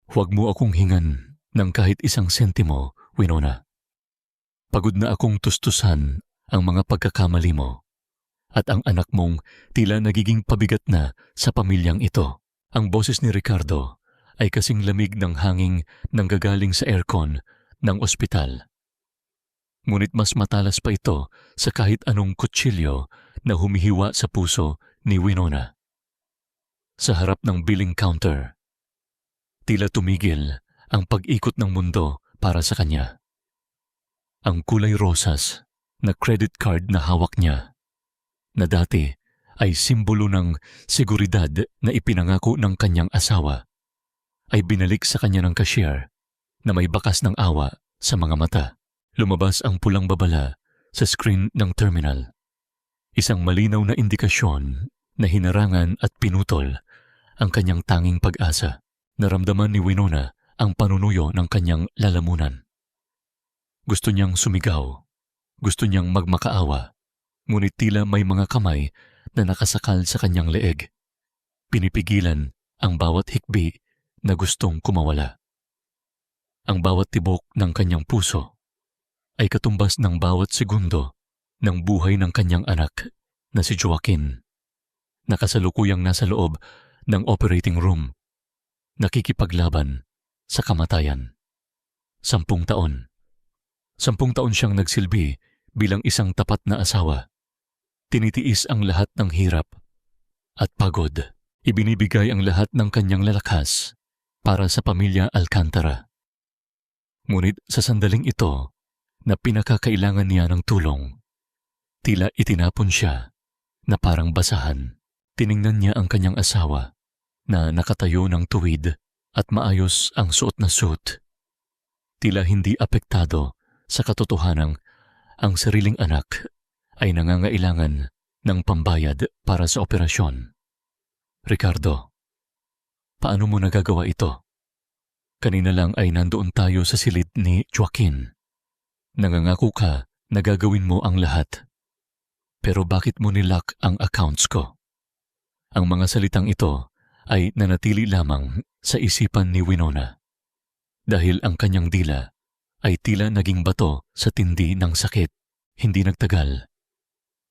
Huwag mo akong hingan ng kahit isang sentimo, Winona. Pagod na akong tustusan ang mga pagkakamali mo at ang anak mong tila nagiging pabigat na sa pamilyang ito. Ang boses ni Ricardo ay kasing lamig ng hanging nanggagaling sa aircon ng ospital. Ngunit mas matalas pa ito sa kahit anong kutsilyo na humihiwa sa puso ni Winona. Sa harap ng billing counter, tila tumigil ang pag-ikot ng mundo para sa kanya. Ang kulay rosas na credit card na hawak niya, na dati ay simbolo ng seguridad na ipinangako ng kanyang asawa, ay binalik sa kanya ng cashier na may bakas ng awa sa mga mata. Lumabas ang pulang babala sa screen ng terminal. Isang malinaw na indikasyon na hinarangan at pinutol ang kanyang tanging pag-asa. Naramdaman ni Winona ang panunuyo ng kanyang lalamunan. Gusto niyang sumigaw, gusto niyang magmakaawa, ngunit tila may mga kamay na nakasakal sa kanyang leeg. Pinipigilan ang bawat hikbi na gustong kumawala. Ang bawat tibok ng kanyang puso ay katumbas ng bawat segundo ng buhay ng kanyang anak na si Joaquin, na kasalukuyang nasa loob ng operating room, nakikipaglaban sa kamatayan. 10 taon. 10 taon siyang nagsilbi bilang isang tapat na asawa. Tinitiis ang lahat ng hirap at pagod. Ibinibigay ang lahat ng kanyang lalakas para sa pamilya Alcantara. Ngunit sa sandaling ito na pinakakailangan niya ng tulong, tila itinapon siya na parang basahan. Tiningnan niya ang kanyang asawa na nakatayo ng tuwid at maayos ang suot na suit. Tila hindi apektado sa katotohanang ang sariling anak ay nangangailangan ng pambayad para sa operasyon. Ricardo, paano mo nagagawa ito? Kanina lang ay nandoon tayo sa silid ni Joaquin. Nangangako ka na gagawin mo ang lahat. Pero bakit mo nilock ang accounts ko? Ang mga salitang ito ay nanatili lamang sa isipan ni Winona dahil ang kanyang dila ay tila naging bato sa tindi ng sakit. Hindi nagtagal.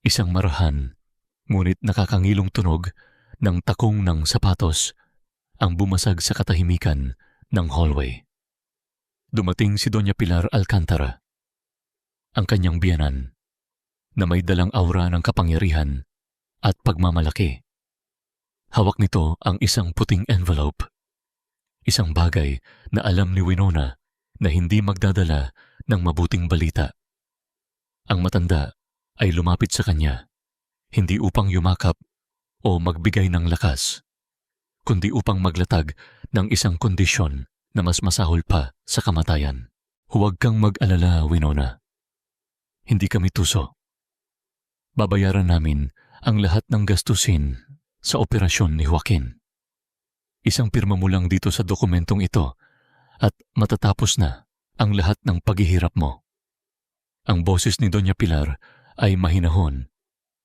Isang marahan, ngunit nakakangilong tunog ng takong ng sapatos ang bumasag sa katahimikan ng hallway. Dumating si Doña Pilar Alcantara, ang kanyang biyanan, na may dalang aura ng kapangyarihan at pagmamalaki. Hawak nito ang isang puting envelope, isang bagay na alam ni Winona na hindi magdadala ng mabuting balita. Ang matanda ay lumapit sa kanya, hindi upang yumakap o magbigay ng lakas, kundi upang maglatag ng isang kondisyon na mas masahol pa sa kamatayan. Huwag kang mag-alala, Winona. Hindi kami tuso. Babayaran namin ang lahat ng gastusin sa operasyon ni Joaquin. Isang pirma mo lang dito sa dokumentong ito at matatapos na ang lahat ng paghihirap mo. Ang boses ni Doña Pilar ay mahinahon,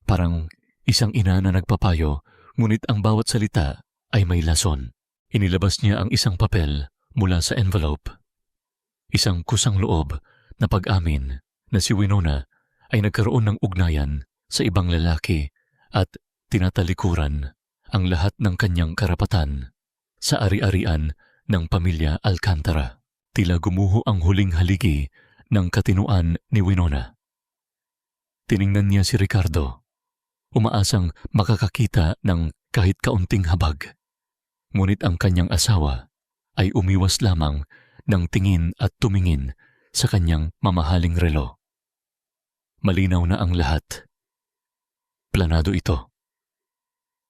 parang isang ina na nagpapayo, ngunit ang bawat salita ay may lason. Inilabas niya ang isang papel mula sa envelope. Isang kusang loob na pag-amin na si Winona ay nagkaroon ng ugnayan sa ibang lalaki at tinatalikuran ang lahat ng kanyang karapatan sa ari-arian ng pamilya Alcantara. Tila gumuho ang huling haligi ng katinuan ni Winona. Tiningnan niya si Ricardo, umaasang makakakita ng kahit kaunting habag. Ngunit ang kanyang asawa ay umiwas lamang ng tingin at tumingin sa kanyang mamahaling relo. Malinaw na ang lahat. Planado ito.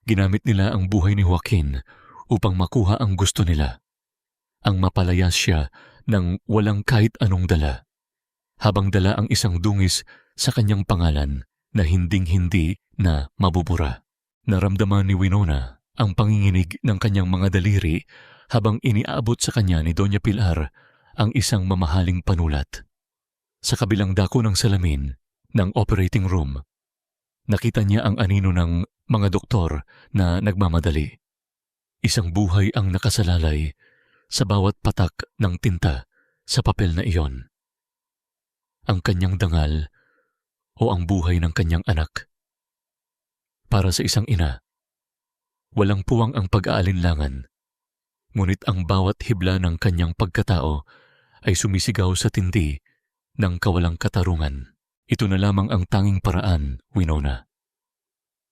Ginamit nila ang buhay ni Joaquin upang makuha ang gusto nila. Ang mapalayas siya ng walang kahit anong dala, habang dala ang isang dungis sa kanyang pangalan na hinding-hindi na mabubura. Naramdaman ni Winona ang panginginig ng kanyang mga daliri habang iniaabot sa kanya ni Doña Pilar ang isang mamahaling panulat. Sa kabilang dako ng salamin ng operating room, nakita niya ang anino ng mga doktor na nagmamadali. Isang buhay ang nakasalalay sa bawat patak ng tinta sa papel na iyon. Ang kanyang dangal o ang buhay ng kanyang anak. Para sa isang ina, walang puwang ang pag-aalinlangan, ngunit ang bawat hibla ng kanyang pagkatao ay sumisigaw sa tindi ng kawalang katarungan. Ito na lamang ang tanging paraan, Winona.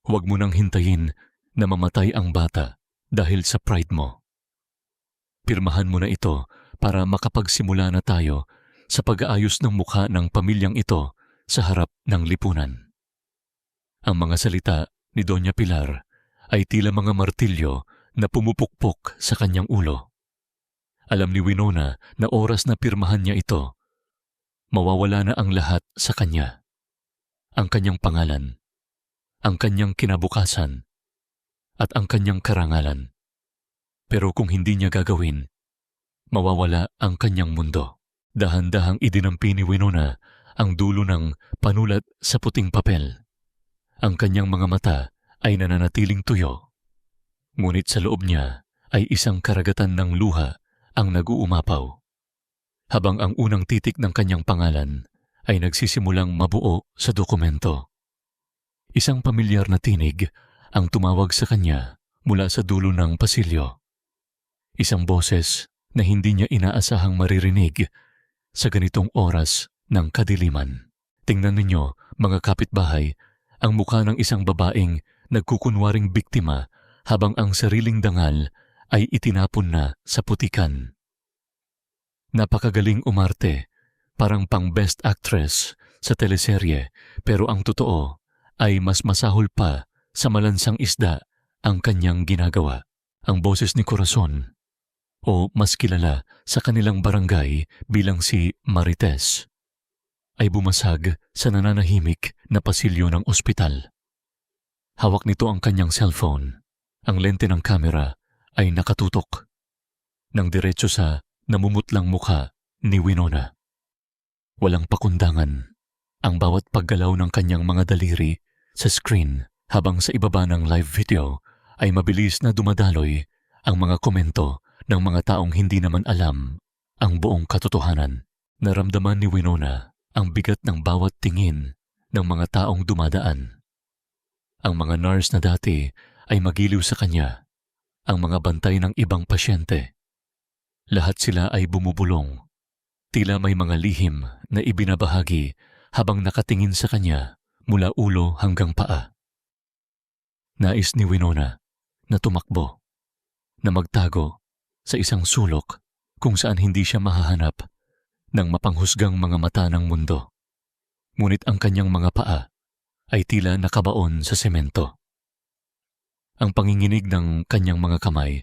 Huwag mo nang hintayin na mamatay ang bata dahil sa pride mo. Pirmahan mo na ito para makapagsimula na tayo sa pag-aayos ng mukha ng pamilyang ito sa harap ng lipunan. Ang mga salita ni Doña Pilar ay tila mga martilyo na pumupukpok sa kanyang ulo. Alam ni Winona na oras na pirmahan niya ito, mawawala na ang lahat sa kanya. Ang kanyang pangalan, ang kanyang kinabukasan, at ang kanyang karangalan. Pero kung hindi niya gagawin, mawawala ang kanyang mundo. Dahan-dahang idinampi ni Winona ang dulo ng panulat sa puting papel. Ang kanyang mga mata ay nananatiling tuyo. Ngunit sa loob niya ay isang karagatan ng luha ang nag-uumapaw. Habang ang unang titik ng kanyang pangalan ay nagsisimulang mabuo sa dokumento. Isang pamilyar na tinig ang tumawag sa kanya mula sa dulo ng pasilyo. Isang boses na hindi niya inaasahang maririnig sa ganitong oras ng kadiliman. Tingnan ninyo, mga kapitbahay, ang mukha ng isang babaeng nagkukunwaring biktima habang ang sariling dangal ay itinapon na sa putikan. Napakagaling umarte, parang pang best actress sa teleserye, pero ang totoo ay mas masahol pa sa malansang isda ang kanyang ginagawa. Ang boses ni Corazon, o mas kilala sa kanilang barangay bilang si Marites, ay bumasag sa nananahimik na pasilyo ng ospital. Hawak nito ang kanyang cellphone. Ang lente ng kamera ay nakatutok ng diretso sa namumutlang mukha ni Winona. Walang pakundangan ang bawat paggalaw ng kanyang mga daliri sa screen, habang sa ibaba ng live video ay mabilis na dumadaloy ang mga komento ng mga taong hindi naman alam ang buong katotohanan. Naramdaman ni Winona ang bigat ng bawat tingin ng mga taong dumadaan. Ang mga nurse na dati ay magiliw sa kanya, ang mga bantay ng ibang pasyente. Lahat sila ay bumubulong, tila may mga lihim na ibinabahagi habang nakatingin sa kanya mula ulo hanggang paa. Nais ni Winona na tumakbo, na magtago sa isang sulok kung saan hindi siya mahahanap ng mapanghusgang mga mata ng mundo. Ngunit ang kanyang mga paa ay tila nakabaon sa semento. Ang panginginig ng kanyang mga kamay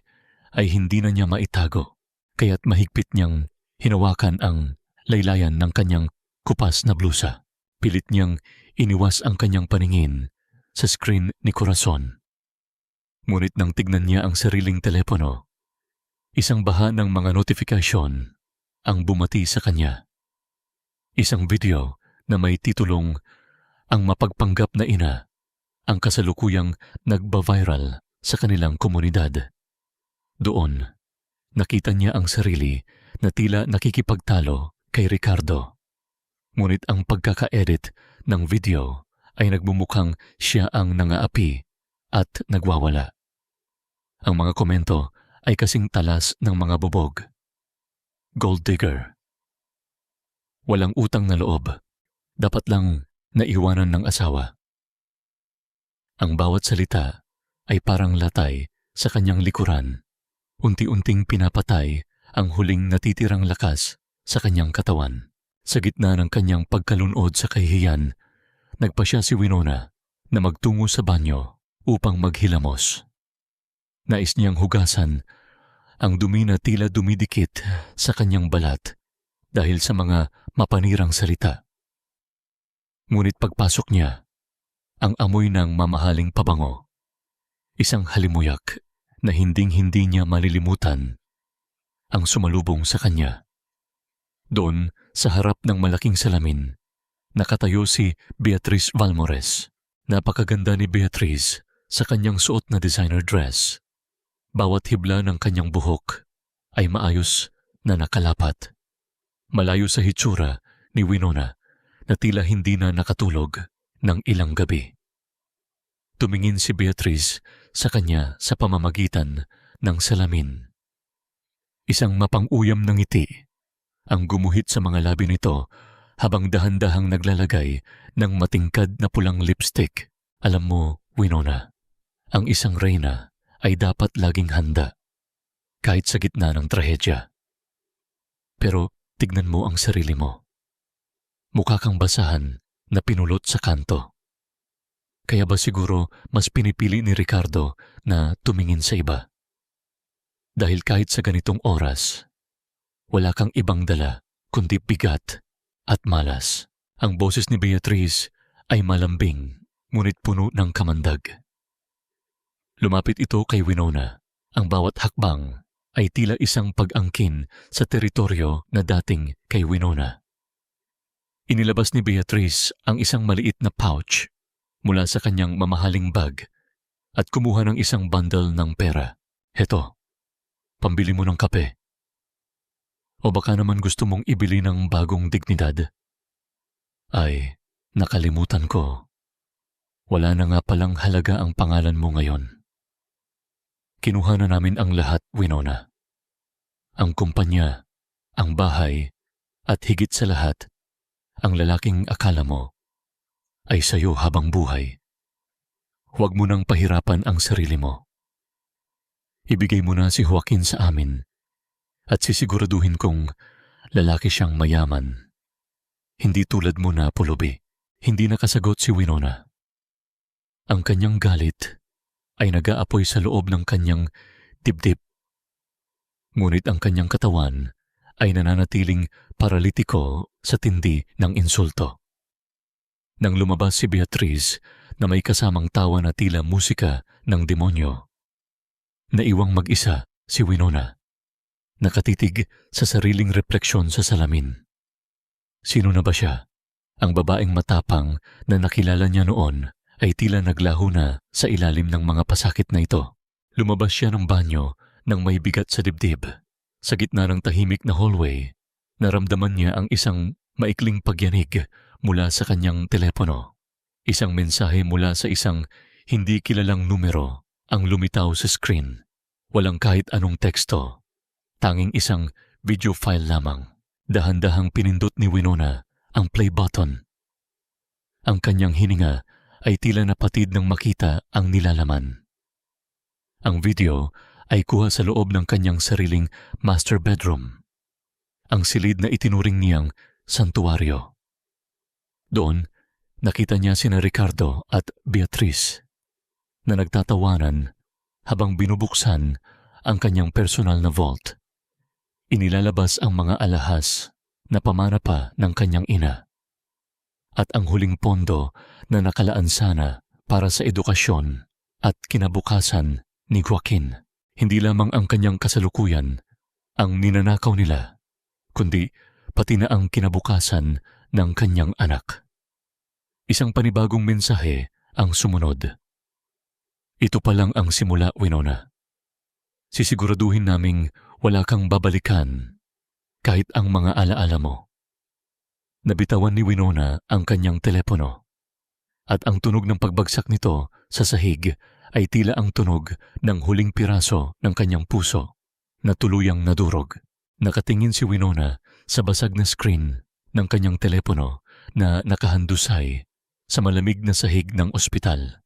ay hindi na niya maitago, kaya't mahigpit niyang hinawakan ang laylayan ng kanyang kupas na blusa. Pilit niyang iniwas ang kanyang paningin sa screen ni Corazon. Ngunit nang tignan niya ang sariling telepono, isang baha ng mga notifikasyon ang bumati sa kanya. Isang video na may titulong "Ang mapagpanggap na ina", ang kasalukuyang nagba-viral sa kanilang komunidad. Doon, nakita niya ang sarili na tila nakikipagtalo kay Ricardo. Ngunit ang pagkaka-edit ng video ay nagmumukhang siya ang nangaapi at nagwawala. Ang mga komento ay kasing talas ng mga bubog. Gold digger. Walang utang na loob. Dapat lang naiwanan ng asawa. Ang bawat salita ay parang latay sa kanyang likuran. Unti-unting pinapatay ang huling natitirang lakas sa kanyang katawan. Sa gitna ng kanyang pagkalunod sa kahihiyan, nagpasya si Winona na magtungo sa banyo upang maghilamos. Nais niyang hugasan ang dumi na tila dumidikit sa kanyang balat dahil sa mga mapanirang salita. Ngunit pagpasok niya, ang amoy ng mamahaling pabango, isang halimuyak na hinding-hindi niya malilimutan, ang sumalubong sa kanya. Doon, sa harap ng malaking salamin, nakatayo si Beatriz Valmores. Napakaganda ni Beatriz sa kanyang suot na designer dress. Bawat hibla ng kanyang buhok ay maayos na nakalapat. Malayo sa hitsura ni Winona na tila hindi na nakatulog ng ilang gabi. Tumingin si Beatrice sa kanya sa pamamagitan ng salamin. Isang mapang-uyam na ngiti ang gumuhit sa mga labi nito habang dahan-dahang naglalagay ng matingkad na pulang lipstick. Alam mo, Winona, ang isang reyna ay dapat laging handa, kahit sa gitna ng trahedya. Pero tignan mo ang sarili mo. Mukha kang basahan na pinulot sa kanto. Kaya ba siguro mas pinipili ni Ricardo na tumingin sa iba? Dahil kahit sa ganitong oras, wala kang ibang dala kundi bigat at malas. Ang boses ni Beatrice ay malambing, ngunit puno ng kamandag. Lumapit ito kay Winona. Ang bawat hakbang ay tila isang pag-angkin sa teritoryo na dating kay Winona. Inilabas ni Beatrice ang isang maliit na pouch mula sa kanyang mamahaling bag at kumuha ng isang bundle ng pera. Heto, pambili mo ng kape. O baka naman gusto mong ibili ng bagong dignidad? Ay, nakalimutan ko. Wala na nga palang halaga ang pangalan mo ngayon. Kinuha na namin ang lahat, Winona. Ang kumpanya, ang bahay, at higit sa lahat, ang lalaking akala mo ay sayo habang buhay. Huwag mo nang pahirapan ang sarili mo. Ibigay mo na si Joaquin sa amin at sisiguraduhin kong lalaki siyang mayaman. Hindi tulad mo na pulubi. Hindi nakasagot si Winona. Ang kanyang galit ay nag-aapoy sa loob ng kanyang dibdib. Ngunit ang kanyang katawan ay nananatiling paralitiko sa tindi ng insulto. Nang lumabas si Beatrice na may kasamang tawa na tila musika ng demonyo, naiwang mag-isa si Winona, nakatitig sa sariling refleksyon sa salamin. Sino na ba siya? Ang babaeng matapang na nakilala niya noon ay tila naglaho na sa ilalim ng mga pasakit na ito. Lumabas siya ng banyo nang may bigat sa dibdib. Sa gitna ng tahimik na hallway, naramdaman niya ang isang maikling pagyanig mula sa kanyang telepono. Isang mensahe mula sa isang hindi kilalang numero ang lumitaw sa screen. Walang kahit anong teksto, tanging isang video file lamang. Dahan-dahang pinindot ni Winona ang play button. Ang kanyang hininga ay tila napatid ng makita ang nilalaman. Ang video ay kuha sa loob ng kanyang sariling master bedroom, ang silid na itinuring niyang santuwaryo. Doon, nakita niya sina Ricardo at Beatrice na nagtatawanan habang binubuksan ang kanyang personal na vault. Inilalabas ang mga alahas na pamana pa ng kanyang ina at ang huling pondo na nakalaan sana para sa edukasyon at kinabukasan ni Joaquin. Hindi lamang ang kanyang kasalukuyan ang ninanakaw nila, kundi pati na ang kinabukasan ng kanyang anak. Isang panibagong mensahe ang sumunod. Ito pa lang ang simula, Winona. Sisiguraduhin naming wala kang babalikan kahit ang mga alaala mo. Nabitawan ni Winona ang kanyang telepono at ang tunog ng pagbagsak nito sa sahig ay tila ang tunog ng huling piraso ng kanyang puso na tuluyang nadurog. Nakatingin si Winona sa basag na screen ng kanyang telepono na nakahandusay sa malamig na sahig ng ospital.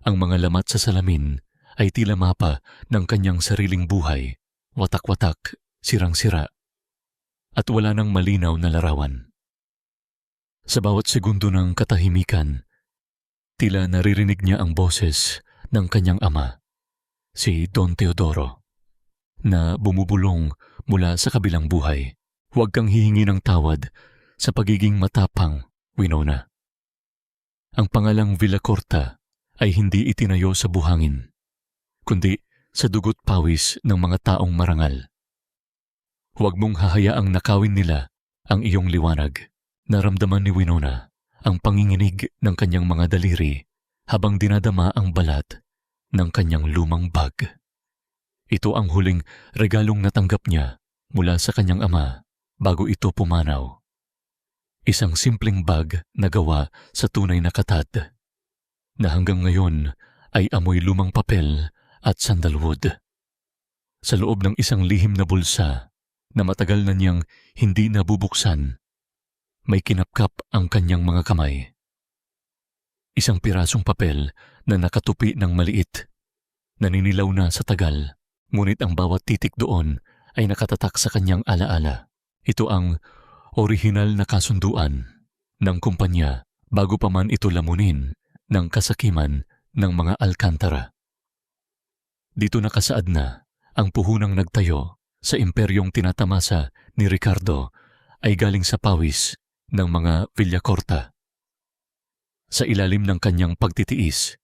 Ang mga lamat sa salamin ay tila mapa ng kanyang sariling buhay, watak-watak, sirang-sira, at wala nang malinaw na larawan. Sa bawat segundo ng katahimikan, tila naririnig niya ang boses ng kanyang ama, si Don Teodoro, na bumubulong mula sa kabilang buhay. Huwag kang hihingi ng tawad sa pagiging matapang, Winona. Ang pangalang Villacorta ay hindi itinayo sa buhangin, kundi sa dugot pawis ng mga taong marangal. Huwag mong hahayaang nakawin nila ang iyong liwanag. Naramdaman ni Winona ang panginginig ng kanyang mga daliri habang dinadama ang balat ng kanyang lumang bag. Ito ang huling regalong natanggap niya mula sa kanyang ama bago ito pumanaw. Isang simpleng bag na gawa sa tunay na katad, na hanggang ngayon ay amoy lumang papel at sandalwood. Sa loob ng isang lihim na bulsa na matagal na niyang hindi nabubuksan, may kinapkap ang kanyang mga kamay. Isang pirasong papel na nakatupi ng maliit, naninilaw na sa tagal, ngunit ang bawat titik doon ay nakatatak sa kanyang alaala. Ito ang orihinal na kasunduan ng kumpanya bago pa man ito lamunin ng kasakiman ng mga Alcantara. Dito nakasaad na ang puhunang nagtayo sa imperyong tinatamasa ni Ricardo ay galing sa pawis ng mga Villacorta. Sa ilalim ng kanyang pagtitiis,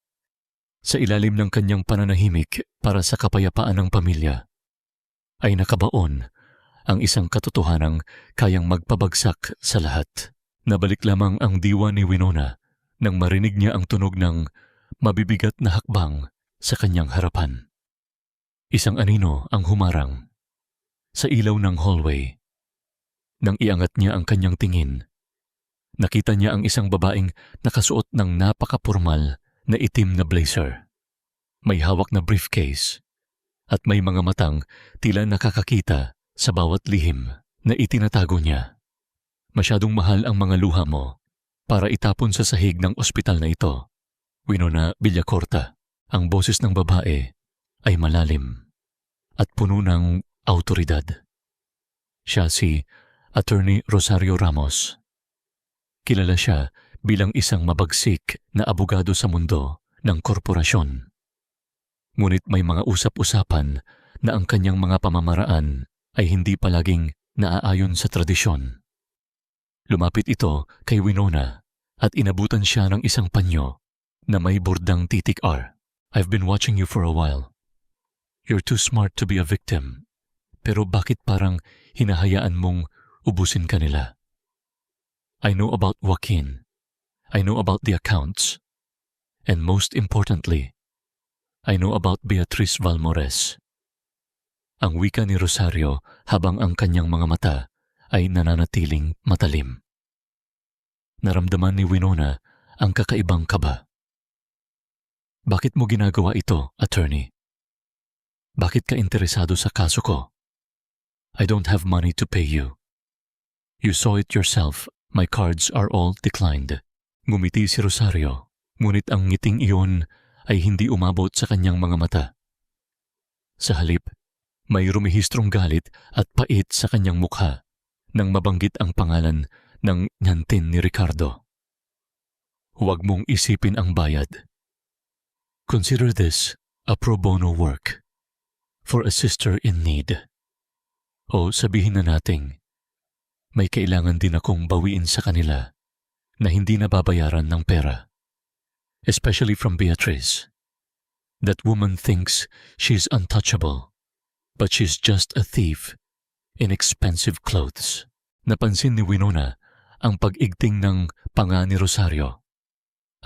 sa ilalim ng kanyang pananahimik para sa kapayapaan ng pamilya, ay nakabaon ang isang katotohanang kayang magpabagsak sa lahat. Nabalik lamang ang diwa ni Winona nang marinig niya ang tunog ng mabibigat na hakbang sa kanyang harapan. Isang anino ang humarang sa ilaw ng hallway. Nang iangat niya ang kanyang tingin, nakita niya ang isang babaeng nakasuot ng napakapurmal na itim na blazer. May hawak na briefcase at may mga matang tila nakakakita sa bawat lihim na itinatago niya. Masyadong mahal ang mga luha mo para itapon sa sahig ng ospital na ito. Winona Villacorta. Ang boses ng babae ay malalim at puno ng awtoridad. Siya si Attorney Rosario Ramos. Kilala siya bilang isang mabagsik na abogado sa mundo ng korporasyon. Ngunit may mga usap-usapan na ang kanyang mga pamamaraan ay hindi palaging naaayon sa tradisyon. Lumapit ito kay Winona at inabutan siya ng isang panyo na may bordang titik R. I've been watching you for a while. You're too smart to be a victim. Pero bakit parang hinahayaan mong ubusin ka nila? I know about Joaquin. I know about the accounts. And most importantly, I know about Beatriz Valmores. Ang wika ni Rosario habang ang kanyang mga mata ay nananatiling matalim. Naramdaman ni Winona ang kakaibang kaba. Bakit mo ginagawa ito, attorney? Bakit ka interesado sa kaso ko? I don't have money to pay you. You saw it yourself, my cards are all declined. Ngumiti si Rosario, ngunit ang ngiting iyon ay hindi umabot sa kanyang mga mata. Sa halip, may rumihistrong galit at pait sa kanyang mukha nang mabanggit ang pangalan ng nyantin ni Ricardo. Huwag mong isipin ang bayad. Consider this a pro bono work for a sister in need. O sabihin na nating, may kailangan din akong bawiin sa kanila na hindi nababayaran ng pera. Especially from Beatriz. That woman thinks she's untouchable, but she's just a thief in expensive clothes. Napansin ni Winona ang pag-igting ng panga ni Rosario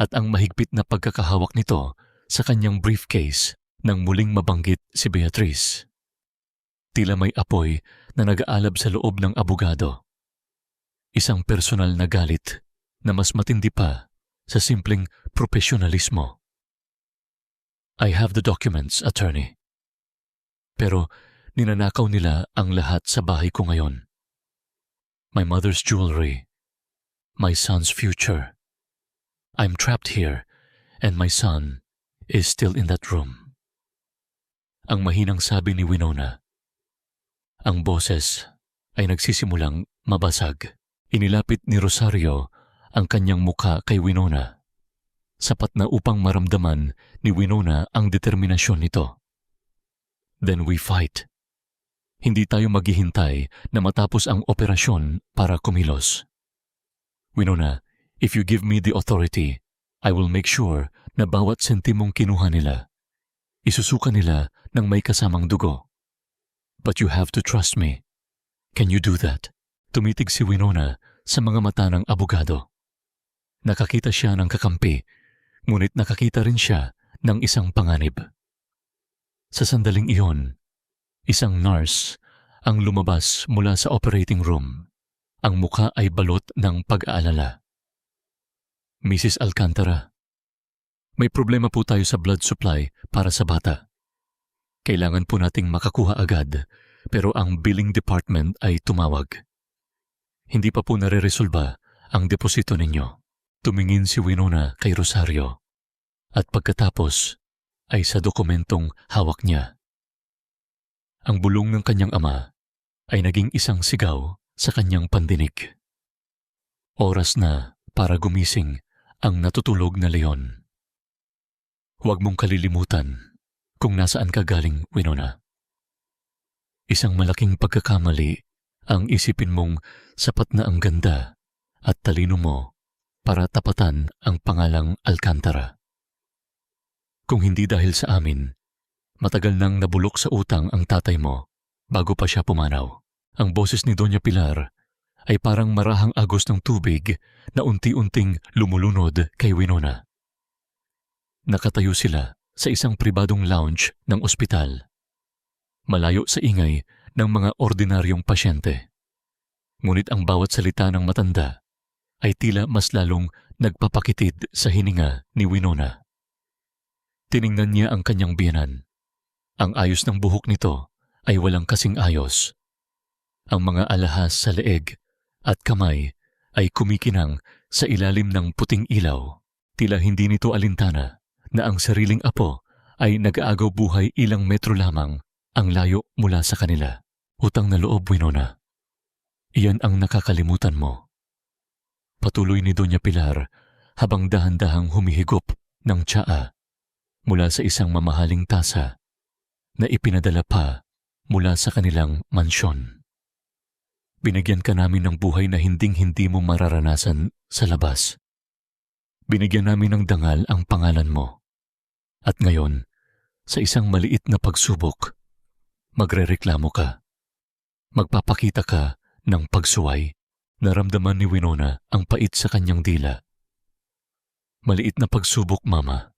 at ang mahigpit na pagkakahawak nito sa kanyang briefcase nang muling mabanggit si Beatriz. Tila may apoy na nag-aalab sa loob ng abogado. Isang personal na galit na mas matindi pa sa simpleng profesionalismo. I have the documents, attorney. Pero ninanakaw nila ang lahat sa bahay ko ngayon. My mother's jewelry, my son's future. I'm trapped here and my son is still in that room. Ang mahinang sabi ni Winona. Ang boses ay nagsisimulang mabasag. Inilapit ni Rosario ang kanyang mukha kay Winona. Sapat na upang maramdaman ni Winona ang determinasyon nito. Then we fight. Hindi tayo maghihintay na matapos ang operasyon para kumilos. Winona, if you give me the authority, I will make sure na bawat sentimong kinuha nila, isusuka nila ng may kasamang dugo. But you have to trust me. Can you do that? Tumitig si Winona sa mga mata ng abogado. Nakakita siya ng kakampi, ngunit nakakita rin siya ng isang panganib. Sa sandaling iyon, Isang nurse ang lumabas mula sa operating room. Ang mukha ay balot ng pag-aalala. Mrs. Alcantara, may problema po tayo sa blood supply para sa bata. Kailangan po nating makakuha agad, pero ang billing department ay tumawag. Hindi pa po nare-resolba ang deposito ninyo. Tumingin si Winona kay Rosario at pagkatapos ay sa dokumentong hawak niya. Ang bulong ng kanyang ama ay naging isang sigaw sa kanyang pandinig. Oras na para gumising ang natutulog na leon. Huwag mong kalilimutan kung nasaan ka galing, Winona. Isang malaking pagkakamali ang isipin mong sapat na ang ganda at talino mo para tapatan ang pangalang Alcantara. Kung hindi dahil sa amin, matagal nang nabulok sa utang ang tatay mo bago pa siya pumanaw. Ang boses ni Doña Pilar ay parang marahang agos ng tubig na unti-unting lumulunod kay Winona. Nakatayo sila sa isang pribadong lounge ng ospital, malayo sa ingay ng mga ordinaryong pasyente. Ngunit ang bawat salita ng matanda ay tila mas lalong nagpapakitid sa hininga ni Winona. Tiningnan niya ang kanyang biyenan. Ang ayos ng buhok nito ay walang kasing ayos. Ang mga alahas sa leeg at kamay ay kumikinang sa ilalim ng puting ilaw. Tila hindi nito alintana na ang sariling apo ay nag-aagaw buhay ilang metro lamang ang layo mula sa kanila. Utang na loob, Winona. Iyan ang nakakalimutan mo. Patuloy ni Doña Pilar habang dahan-dahang humihigop ng tsaa mula sa isang mamahaling tasa na ipinadala pa mula sa kanilang mansyon. Binigyan ka namin ng buhay na hinding-hindi mo mararanasan sa labas. Binigyan namin ng dangal ang pangalan mo. At ngayon, sa isang maliit na pagsubok, magrereklamo ka. Magpapakita ka ng pagsuway. Naramdaman ni Winona ang pait sa kanyang dila. Maliit na pagsubok, Mama.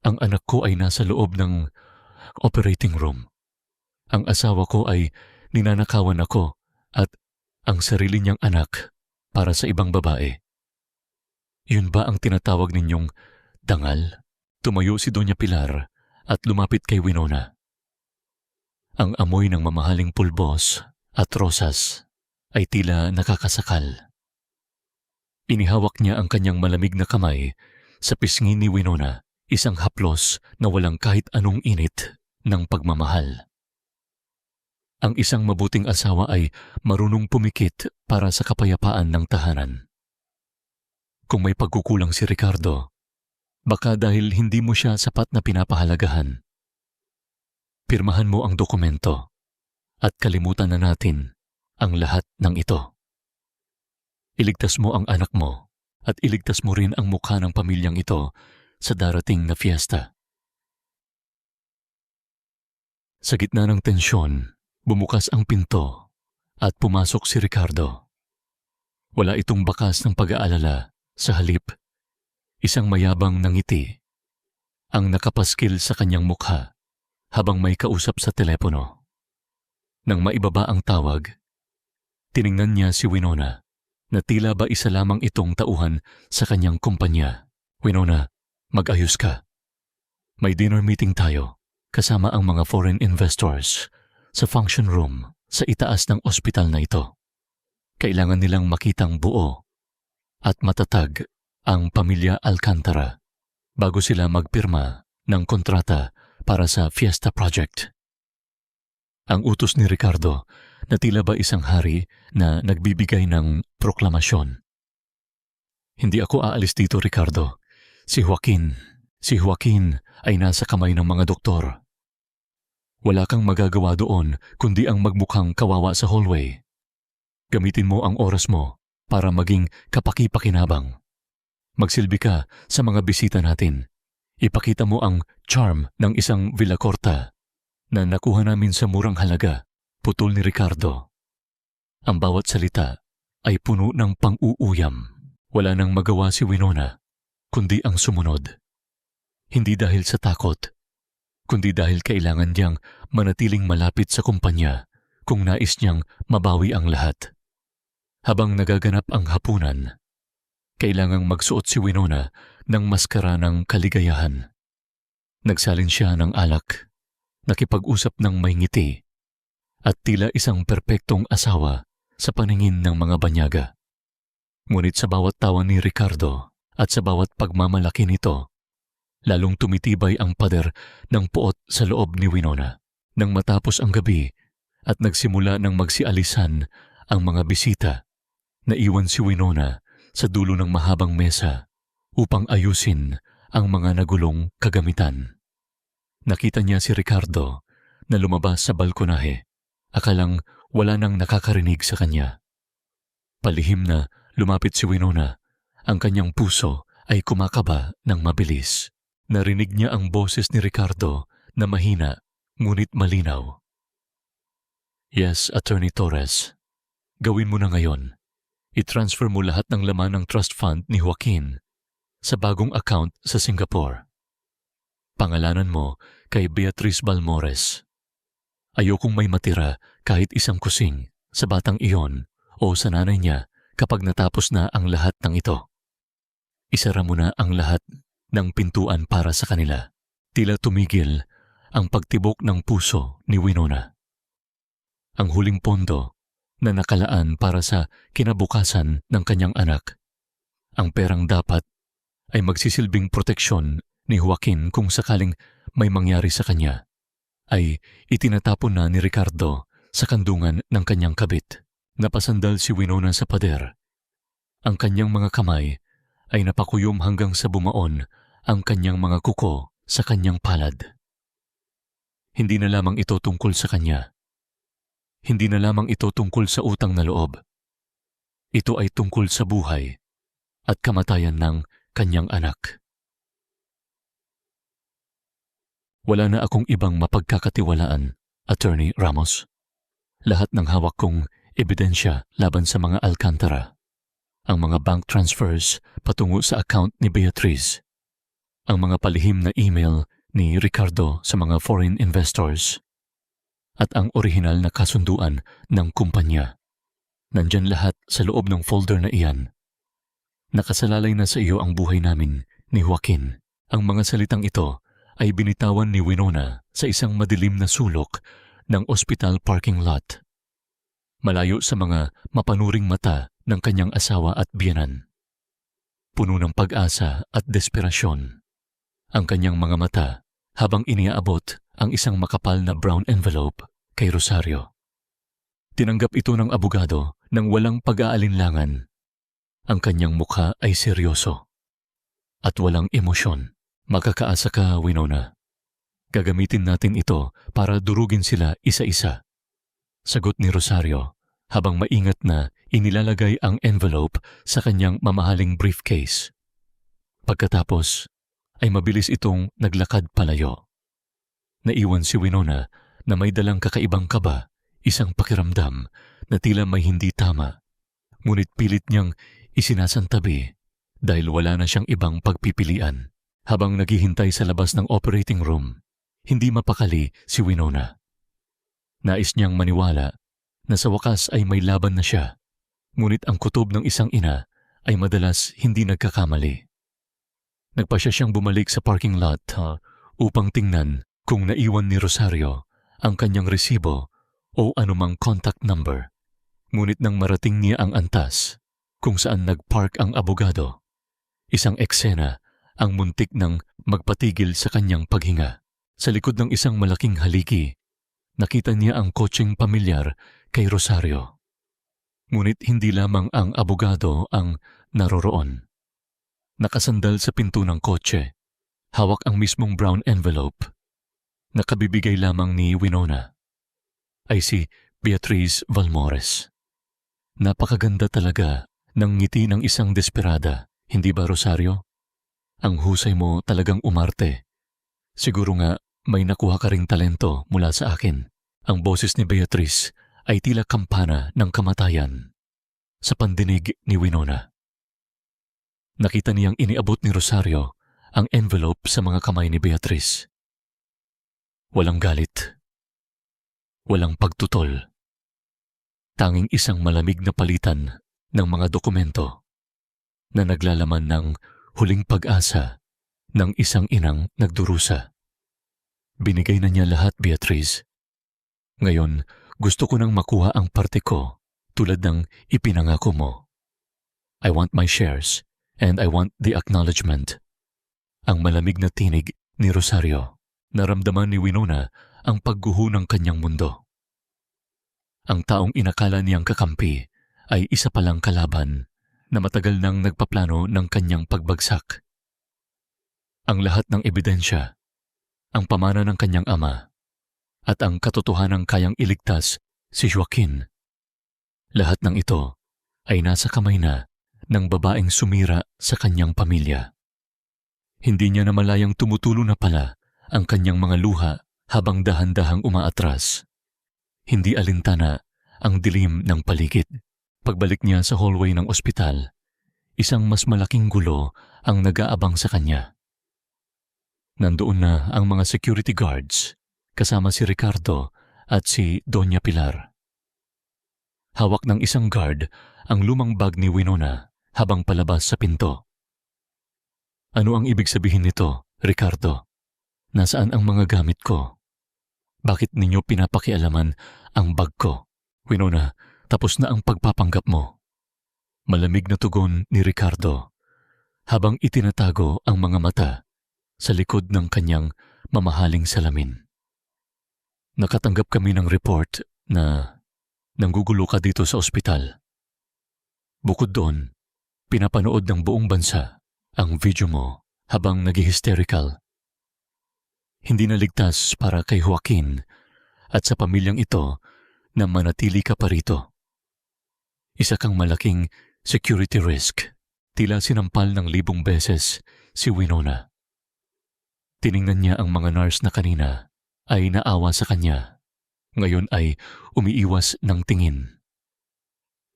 Ang anak ko ay nasa loob ng operating room. Ang asawa ko ay ninanakawan ako at ang sarili niyang anak para sa ibang babae. Yun ba ang tinatawag ninyong dangal? Tumayo si Doña Pilar at lumapit kay Winona. Ang amoy ng mamahaling pulbos at rosas ay tila nakakasakal. Inihawak niya ang kanyang malamig na kamay sa pisngi ni Winona, isang haplos na walang kahit anong init ng pagmamahal. Ang isang mabuting asawa ay marunong pumikit para sa kapayapaan ng tahanan. Kung may pagkukulang si Ricardo, baka dahil hindi mo siya sapat na pinapahalagahan. Pirmahan mo ang dokumento at kalimutan na natin ang lahat ng ito. Iligtas mo ang anak mo at iligtas mo rin ang mukha ng pamilyang ito sa darating na fiesta. Sa gitna ng tensyon, bumukas ang pinto at pumasok si Ricardo. Wala itong bakas ng pag-aalala, sa halip, isang mayabang na ngiti ang nakapaskil sa kanyang mukha habang may kausap sa telepono. Nang maibaba ang tawag, tiningnan niya si Winona na tila ba isa lamang itong tauhan sa kanyang kumpanya. Winona, mag-ayos ka. May dinner meeting tayo kasama ang mga foreign investors sa function room sa itaas ng ospital na ito. Kailangan nilang makitang buo at matatag ang pamilya Alcantara bago sila magpirma ng kontrata para sa Fiesta Project. Ang utos ni Ricardo na tila ba isang hari na nagbibigay ng proklamasyon. Hindi ako aalis dito, Ricardo. Si Joaquin ay nasa kamay ng mga doktor. Wala kang magagawa doon kundi ang magmukhang kawawa sa hallway. Gamitin mo ang oras mo para maging kapaki-pakinabang. Magsilbi ka sa mga bisita natin. Ipakita mo ang charm ng isang Villacorta na nakuha namin sa murang halaga, putol ni Ricardo. Ang bawat salita ay puno ng pang-uuyam. Wala nang magawa si Winona, kundi ang sumunod. Hindi dahil sa takot, kundi dahil kailangan niyang manatiling malapit sa kumpanya kung nais niyang mabawi ang lahat. Habang nagaganap ang hapunan, kailangang magsuot si Winona ng maskara ng kaligayahan. Nagsalin siya ng alak, nakipag-usap ng may ngiti, at tila isang perpektong asawa sa paningin ng mga banyaga. Ngunit sa bawat tawa ni Ricardo at sa bawat pagmamalaki nito, lalong tumitibay ang pader ng puot sa loob ni Winona. Nang matapos ang gabi at nagsimula ng magsialisan ang mga bisita, naiwan si Winona sa dulo ng mahabang mesa upang ayusin ang mga nagulong kagamitan. Nakita niya si Ricardo na lumabas sa balkonahe, akalang wala nang nakakarinig sa kanya. Palihim na lumapit si Winona, ang kanyang puso ay kumakaba ng mabilis. Narinig niya ang boses ni Ricardo na mahina ngunit malinaw. "Yes, Attorney Torres. Gawin mo na ngayon. I-transfer mo lahat ng laman ng trust fund ni Joaquin sa bagong account sa Singapore. Pangalanan mo kay Beatriz Balmores. Ayokong may matira kahit isang kusing sa batang iyon o sa nanay niya kapag natapos na ang lahat ng ito. Isara mo na ang lahat ng pintuan para sa kanila." Tila tumigil ang pagtibok ng puso ni Winona. Ang huling pondo na nakalaan para sa kinabukasan ng kanyang anak. Ang perang dapat ay magsisilbing proteksyon ni Joaquin kung sakaling may mangyari sa kanya, ay itinatapon na ni Ricardo sa kandungan ng kanyang kabit. Napasandal si Winona sa pader. Ang kanyang mga kamay ay napakuyom hanggang sa bumaon ang kanyang mga kuko sa kanyang palad. Hindi na lamang ito tungkol sa kanya. Hindi na lamang ito tungkol sa utang na loob. Ito ay tungkol sa buhay at kamatayan ng kanyang anak. Wala na akong ibang mapagkakatiwalaan, Attorney Ramos. Lahat ng hawak kong ebidensya laban sa mga Alcantara, ang mga bank transfers patungo sa account ni Beatriz, ang mga palihim na email ni Ricardo sa mga foreign investors, at ang orihinal na kasunduan ng kumpanya. Nandyan lahat sa loob ng folder na iyan. Nakasalalay na sa iyo ang buhay namin ni Joaquin. Ang mga salitang ito ay binitawan ni Winona sa isang madilim na sulok ng ospital parking lot, malayo sa mga mapanuring mata ng kanyang asawa at biyenan. Puno ng pag-asa at desperasyon ang kanyang mga mata habang iniaabot ang isang makapal na brown envelope kay Rosario. Tinanggap ito ng abogado nang walang pag-aalinlangan. Ang kanyang mukha ay seryoso at walang emosyon. "Makakaasa ka, Winona. Gagamitin natin ito para durugin sila isa-isa," sagot ni Rosario habang maingat na inilalagay ang envelope sa kanyang mamahaling briefcase. Pagkatapos ay mabilis itong naglakad palayo. Naiwan si Winona na may dalang kakaibang kaba, isang pakiramdam na tila may hindi tama, ngunit pilit niyang isinasantabi dahil wala na siyang ibang pagpipilian. Habang naghihintay sa labas ng operating room, hindi mapakali si Winona. Nais niyang maniwala na sa wakas ay may laban na siya, ngunit ang kutob ng isang ina ay madalas hindi nagkakamali. Nagpasya siyang bumalik sa parking lot upang tingnan kung naiwan ni Rosario ang kanyang resibo o anumang contact number. Ngunit nang marating niya ang antas kung saan nagpark ang abogado, isang eksena ang muntik ng magpatigil sa kanyang paghinga. Sa likod ng isang malaking haligi, nakita niya ang kotseng pamilyar kay Rosario. Ngunit hindi lamang ang abogado ang naroroon. Nakasandal sa pinto ng kotse, hawak ang mismong brown envelope. Nakabibigay lamang ni Winona ay si Beatriz Balmores. Napakaganda talaga ng ngiti ng isang desperada, hindi ba, Rosario? Ang husay mo talagang umarte. Siguro nga may nakuha ka ring talento mula sa akin. Ang boses ni Beatriz ay tila kampana ng kamatayan sa pandinig ni Winona. Nakita niyang iniabot ni Rosario ang envelope sa mga kamay ni Beatriz. Walang galit. Walang pagtutol. Tanging isang malamig na palitan ng mga dokumento na naglalaman ng huling pag-asa ng isang inang nagdurusa. Binigay na niya lahat, Beatrice. Ngayon, gusto ko nang makuha ang parte ko tulad ng ipinangako mo. I want my shares and I want the acknowledgement. Ang malamig na tinig ni Rosario. Naramdaman ni Winona ang pagguho ng kanyang mundo. Ang taong inakala niyang kakampi ay isa palang kalaban na matagal nang nagpaplano ng kanyang pagbagsak. Ang lahat ng ebidensya, ang pamana ng kanyang ama, at ang katotohanang kayang iligtas si Joaquin. Lahat ng ito ay nasa kamay na ng babaeng sumira sa kanyang pamilya. Hindi niya namalayang tumutulo na pala ang kanyang mga luha habang dahan-dahang umaatras. Hindi alintana ang dilim ng paligid. Pagbalik niya sa hallway ng ospital, isang mas malaking gulo ang nag-aabang sa kanya. Nandoon na ang mga security guards kasama si Ricardo at si Doña Pilar. Hawak ng isang guard ang lumang bag ni Winona habang palabas sa pinto. Ano ang ibig sabihin nito, Ricardo? Nasaan ang mga gamit ko? Bakit ninyo pinapakialaman ang bag ko? Winona, tapos na ang pagpapanggap mo. Malamig na tugon ni Ricardo habang itinatago ang mga mata sa likod ng kanyang mamahaling salamin. Nakatanggap kami ng report na nanggugulo ka dito sa ospital. Bukod doon, pinapanood ng buong bansa ang video mo habang nag-hysterical. Hindi na ligtas para kay Joaquin at sa pamilyang ito na manatili ka pa rito. Isa kang malaking security risk. Tila sinampal ng 1,000 beses si Winona. Tiningnan niya ang mga nurse na kanina ay naawa sa kanya. Ngayon ay umiiwas ng tingin.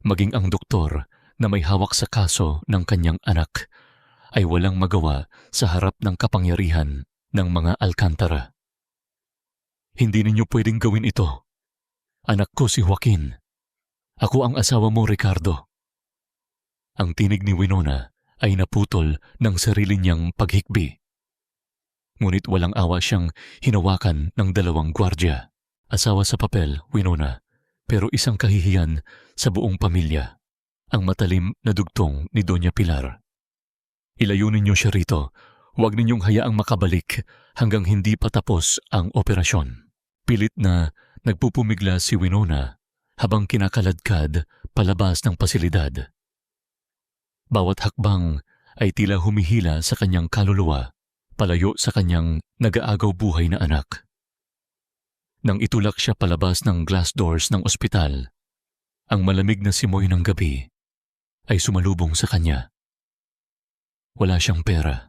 Maging ang doktor na may hawak sa kaso ng kanyang anak ay walang magawa sa harap ng kapangyarihan ng mga Alcantara. Hindi ninyo pwedeng gawin ito. Anak ko si Joaquin. Ako ang asawa mo, Ricardo. Ang tinig ni Winona ay naputol ng sarili niyang paghikbi. Ngunit walang awa siyang hinawakan ng 2 gwardya. Asawa sa papel, Winona, pero isang kahihiyan sa buong pamilya. Ang matalim na dugtong ni Doña Pilar. Ilayo ninyo siya rito. Huwag ninyong hayaang makabalik hanggang hindi pa tapos ang operasyon. Pilit na nagpupumigla si Winona habang kinakaladkad palabas ng pasilidad. Bawat hakbang ay tila humihila sa kanyang kaluluwa, palayo sa kanyang nag-aagaw buhay na anak. Nang itulak siya palabas ng glass doors ng ospital, ang malamig na simoy ng gabi ay sumalubong sa kanya. Wala siyang pera.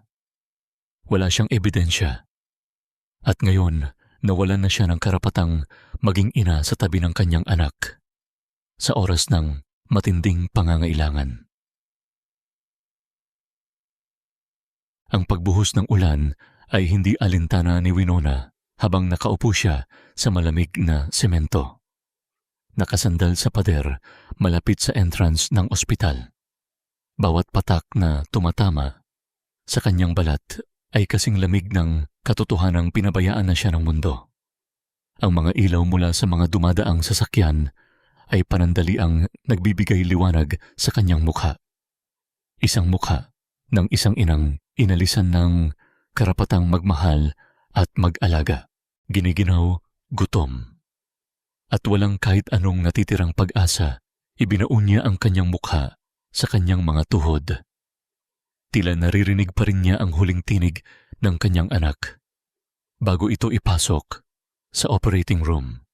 Wala siyang ebidensya. At ngayon, nawalan na siya ng karapatang maging ina sa tabi ng kanyang anak sa oras ng matinding pangangailangan. Ang pagbuhos ng ulan ay hindi alintana ni Winona habang nakaupo siya sa malamig na semento. Nakasandal sa pader malapit sa entrance ng ospital. Bawat patak na tumatama sa kanyang balat ay kasing lamig ng katotohanang pinabayaan na siya ng mundo. Ang mga ilaw mula sa mga dumadaang sasakyan ay panandaliang nagbibigay liwanag sa kanyang mukha. Isang mukha ng isang inang inalisan ng karapatang magmahal at mag-alaga. Giniginaw, gutom. At walang kahit anong natitirang pag-asa, ibinaon niya ang kanyang mukha sa kanyang mga tuhod. Tila naririnig pa rin niya ang huling tinig ng kanyang anak bago ito ipasok sa operating room.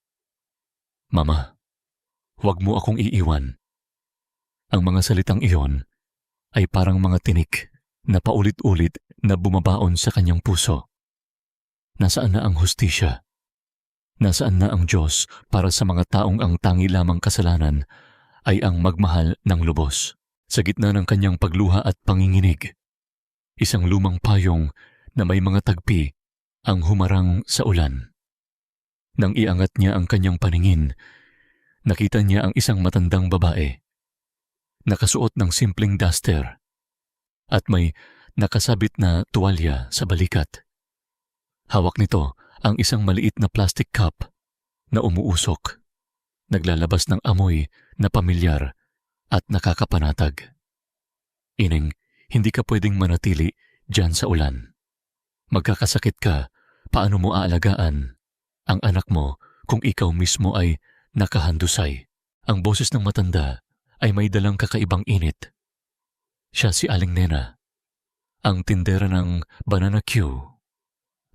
Mama, huwag mo akong iiwan. Ang mga salitang iyon ay parang mga tinik na paulit-ulit na bumabaon sa kanyang puso. Nasaan na ang hustisya? Nasaan na ang Diyos para sa mga taong ang tangi lamang kasalanan ay ang magmahal ng lubos? Sa gitna ng kanyang pagluha at panginginig, isang lumang payong na may mga tagpi ang humarang sa ulan. Nang iangat niya ang kanyang paningin, nakita niya ang isang matandang babae. Nakasuot ng simpleng duster at may nakasabit na tuwalya sa balikat. Hawak nito ang isang maliit na plastic cup na umuusok, naglalabas ng amoy na pamilyar at nakakapanatag. Ineng, hindi ka pwedeng manatili dyan sa ulan. Magkakasakit ka, paano mo aalagaan ang anak mo kung ikaw mismo ay nakahandusay? Ang boses ng matanda ay may dalang kakaibang init. Siya si Aling Nena, ang tindera ng Banana Q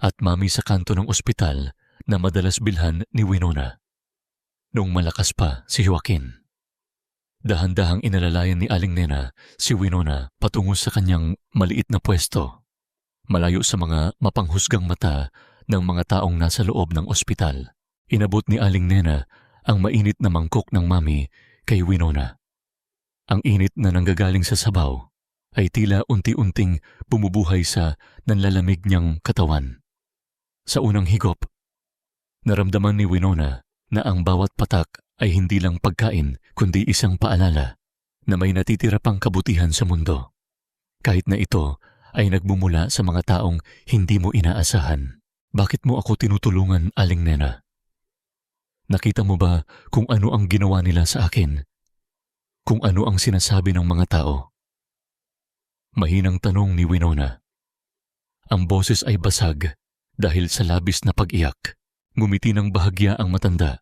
at mami sa kanto ng ospital na madalas bilhan ni Winona. Noong malakas pa si Joaquin. Dahan-dahang inalalayan ni Aling Nena si Winona patungo sa kanyang maliit na pwesto, malayo sa mga mapanghusgang mata ng mga taong nasa loob ng ospital. Inabot ni Aling Nena ang mainit na mangkok ng mami kay Winona. Ang init na nanggagaling sa sabaw ay tila unti-unting bumubuhay sa nanlalamig niyang katawan. Sa unang higop, naramdaman ni Winona na ang bawat patak ay hindi lang pagkain kundi isang paalala na may natitira pang kabutihan sa mundo. Kahit na ito ay nagmumula sa mga taong hindi mo inaasahan. Bakit mo ako tinutulungan, Aling Nena? Nakita mo ba kung ano ang ginawa nila sa akin? Kung ano ang sinasabi ng mga tao? Mahinang tanong ni Winona. Ang boses ay basag dahil sa labis na pag-iyak. Ngumiti ng bahagya ang matanda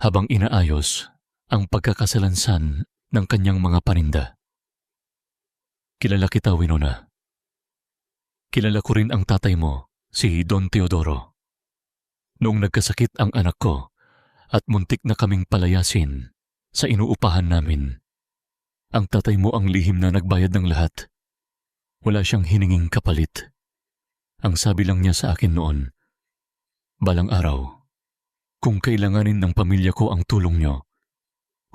habang inaayos ang pagkakasalansan ng kanyang mga paninda. Kilala kita, Winona. Kilala ko rin ang tatay mo, si Don Teodoro. Noong nagkasakit ang anak ko at muntik na kaming palayasin sa inuupahan namin, ang tatay mo ang lihim na nagbayad ng lahat. Wala siyang hininging kapalit. Ang sabi lang niya sa akin noon, balang araw, kung kailanganin ng pamilya ko ang tulong niyo,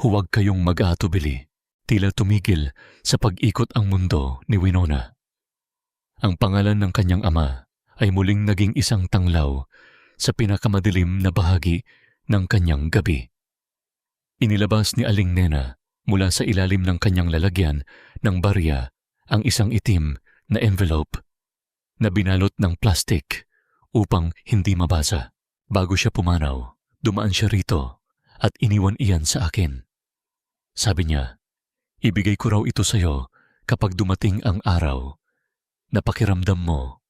huwag kayong mag-aatubili. Tila tumigil sa pag-ikot ang mundo ni Winona. Ang pangalan ng kanyang ama ay muling naging isang tanglaw sa pinakamadilim na bahagi ng kanyang gabi. Inilabas ni Aling Nena mula sa ilalim ng kanyang lalagyan ng barya ang isang itim na envelope na binalot ng plastik upang hindi mabasa. Bago siya pumanaw, dumaan siya rito at iniwan iyan sa akin. Sabi niya, ibigay ko raw ito sa iyo kapag dumating ang araw na pakiramdam mo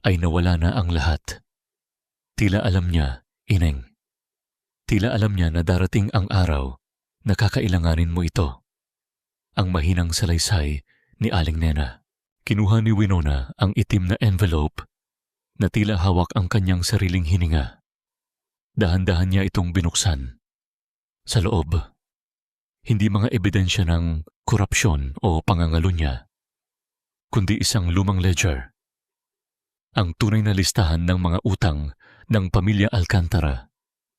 ay nawala na ang lahat. Tila alam niya, Ineng. Tila alam niya na darating ang araw na kakailanganin mo ito. Ang mahinang salaysay ni Aling Nena. Kinuha ni Winona ang itim na envelope na tila hawak ang kanyang sariling hininga. Dahan-dahan niya itong binuksan. Sa loob, hindi mga ebidensya ng korupsyon o pangangalo niya, kundi isang lumang ledger. Ang tunay na listahan ng mga utang ng pamilya Alcantara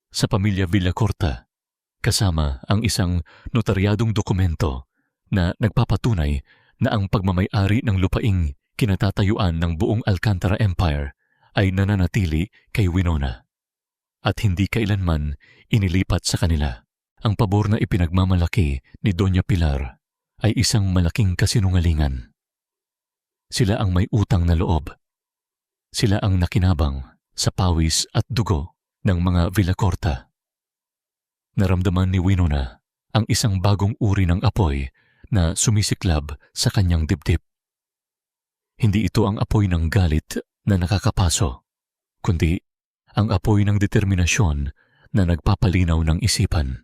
sa pamilya Villacorta, kasama ang isang notaryadong dokumento na nagpapatunay na ang pagmamay-ari ng lupaing kinatatayuan ng buong Alcantara Empire ay nananatili kay Winona at hindi kailanman inilipat sa kanila. Ang pabor na ipinagmamalaki ni Doña Pilar ay isang malaking kasinungalingan. Sila ang may utang na loob. Sila ang nakinabang sa pawis at dugo ng mga Villacorta. Naramdaman ni Winona ang isang bagong uri ng apoy na sumisiklab sa kanyang dibdib. Hindi ito ang apoy ng galit na nakakapaso, kundi ang apoy ng determinasyon na nagpapalinaw ng isipan.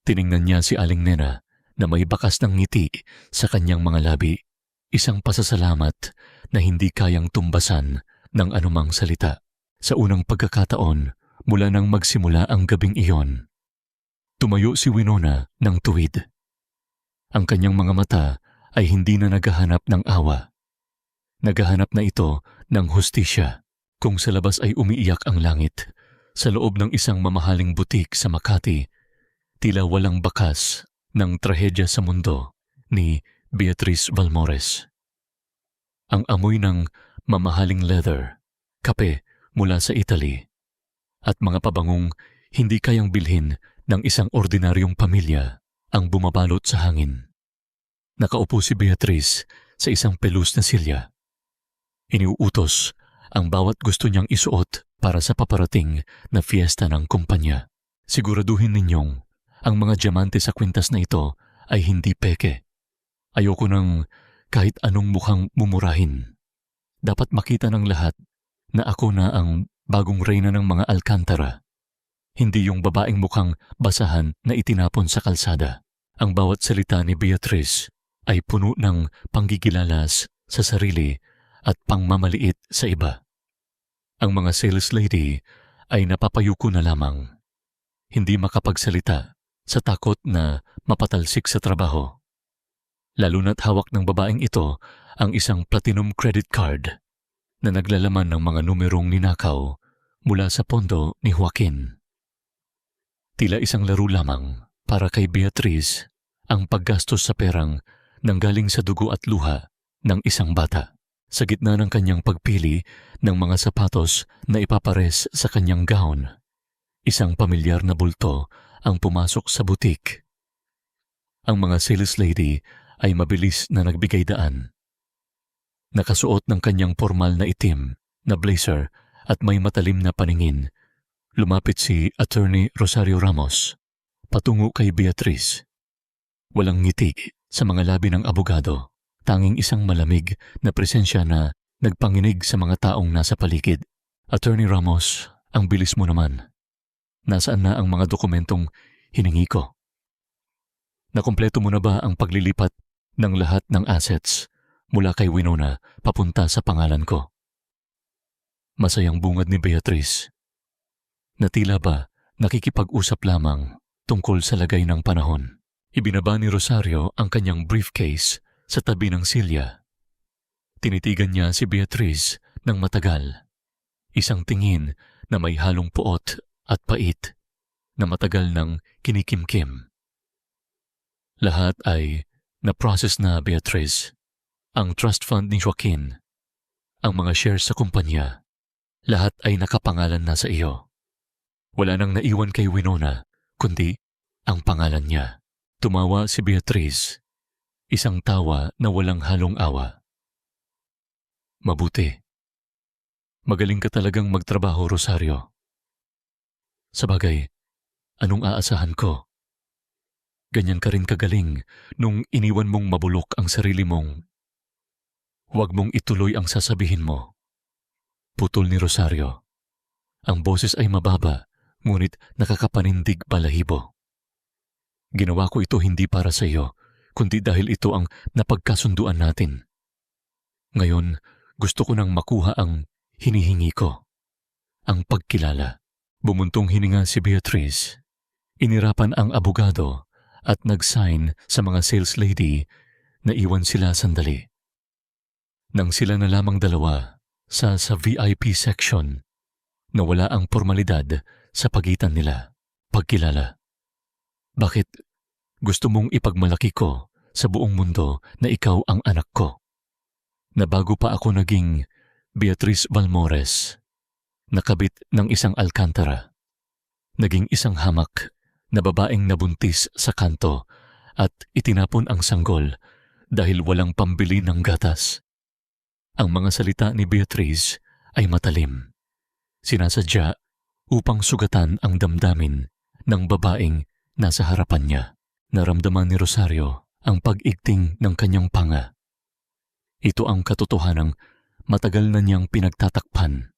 Tiningnan niya si Aling Nena na may bakas ng ngiti sa kanyang mga labi, isang pasasalamat na hindi kayang tumbasan ng anumang salita. Sa unang pagkakataon mula nang magsimula ang gabing iyon, tumayo si Winona ng tuwid. Ang kanyang mga mata ay hindi na naghahanap ng awa. Naghahanap na ito ng hustisya. Kung sa labas ay umiiyak ang langit, sa loob ng isang mamahaling butik sa Makati, tila walang bakas ng trahedya sa mundo ni Beatrice Balmores. Ang amoy ng mamahaling leather, kape mula sa Italy, at mga pabangong hindi kayang bilhin ng isang ordinaryong pamilya ang bumabalot sa hangin. Nakaupo si Beatrice sa isang pelus na silya. Iniuutos ang bawat gusto niyang isuot para sa paparating na fiesta ng kumpanya. Siguraduhin ninyong ang mga diamante sa kwintas na ito ay hindi peke. Ayoko ng kahit anong mukhang mumurahin. Dapat makita ng lahat na ako na ang bagong reyna ng mga Alcantara. Hindi yung babaeng mukhang basahan na itinapon sa kalsada. Ang bawat salita ni Beatrice ay puno ng panggigilalas sa sarili at pangmamaliit sa iba. Ang mga sales lady ay napapayuko na lamang. Hindi makapagsalita sa takot na mapatalsik sa trabaho. Lalo na't hawak ng babaeng ito ang isang platinum credit card na naglalaman ng mga numerong ninakaw mula sa pondo ni Joaquin. Tila isang laro lamang para kay Beatrice ang paggastos sa perang nanggaling sa dugo at luha ng isang bata. Sa gitna ng kanyang pagpili ng mga sapatos na ipapares sa kanyang gown, isang pamilyar na bulto ang pumasok sa butik. Ang mga sales lady ay mabilis na nagbigay daan. Nakasuot ng kanyang formal na itim na blazer at may matalim na paningin, lumapit si Attorney Rosario Ramos patungo kay Beatrice. Walang ngiti sa mga labi ng abogado, tanging isang malamig na presensya na nagpanginig sa mga taong nasa paligid. Attorney Ramos, ang bilis mo naman. Nasaan na ang mga dokumentong hiningi ko? Nakumpleto mo na ba ang paglilipat ng lahat ng assets mula kay Winona papunta sa pangalan ko? Masayang bungad ni Beatrice na tila ba nakikipag-usap lamang tungkol sa lagay ng panahon. Ibinaba ni Rosario ang kanyang briefcase sa tabi ng silya. Tinitigan niya si Beatrice ng matagal. Isang tingin na may halong puot at pait na matagal ng kinikimkim. Lahat ay na-process na, Beatrice. Ang trust fund ni Joaquin, ang mga shares sa kumpanya, lahat ay nakapangalan na sa iyo. Wala nang naiwan kay Winona, kundi ang pangalan niya. Tumawa si Beatrice, isang tawa na walang halong awa. Mabuti. Magaling ka talagang magtrabaho, Rosario. Sabagay, anong aasahan ko? Ganyan ka rin kagaling nung iniwan mong mabulok ang sarili mong. Huwag mong ituloy ang sasabihin mo. Putol ni Rosario. Ang boses ay mababa, ngunit nakakapanindig balahibo. Ginawa ko ito hindi para sa iyo, kundi dahil ito ang napagkasunduan natin. Ngayon, gusto ko nang makuha ang hinihingi ko. Ang pagkilala. Bumuntong hininga si Beatrice. Inirapan ang abogado at nag-sign sa mga sales lady na iwan sila sandali. Nang sila na lamang dalawa sa VIP section na wala ang formalidad sa pagitan nila. Pagkilala. Bakit gusto mong ipagmalaki ko sa buong mundo na ikaw ang anak ko? Na bago pa ako naging Beatrice Balmores, nakabit ng isang Alcantara, naging isang hamak na babaeng nabuntis sa kanto at itinapon ang sanggol dahil walang pambili ng gatas. Ang mga salita ni Beatrice ay matalim. Sinasadya upang sugatan ang damdamin ng babaeng nasa harapan niya. Naramdaman ni Rosario ang pag-igting ng kanyang panga. Ito ang katotohanang matagal na niyang pinagtatakpan.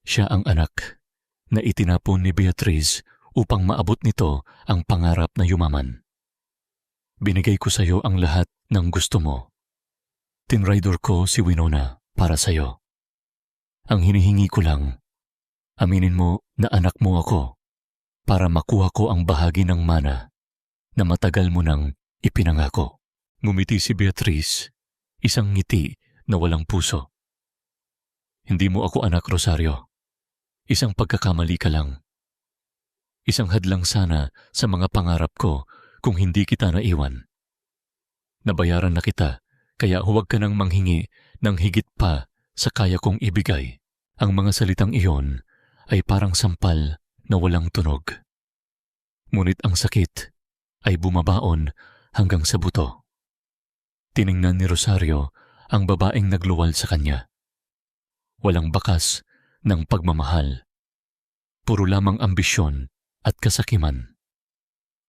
Siya ang anak na itinapon ni Beatrice upang maabot nito ang pangarap na yumaman. Binigay ko sa iyo ang lahat ng gusto mo. Tinraidor ko si Winona para sa iyo. Ang hinihingi ko lang, aminin mo na anak mo ako para makuha ko ang bahagi ng mana na matagal mo nang ipinangako. Ngumiti si Beatrice, isang ngiti na walang puso. Hindi mo ako anak, Rosario. Isang pagkakamali ka lang. Isang hadlang sana sa mga pangarap ko kung hindi kita naiwan. Nabayaran na kita, kaya huwag ka nang manghingi ng higit pa sa kaya kong ibigay. Ang mga salitang iyon ay parang sampal na walang tunog. Ngunit ang sakit ay bumabaon hanggang sa buto. Tiningnan ni Rosario ang babaeng nagluwal sa kanya. Walang bakas ng pagmamahal. Puro lamang ambisyon at kasakiman.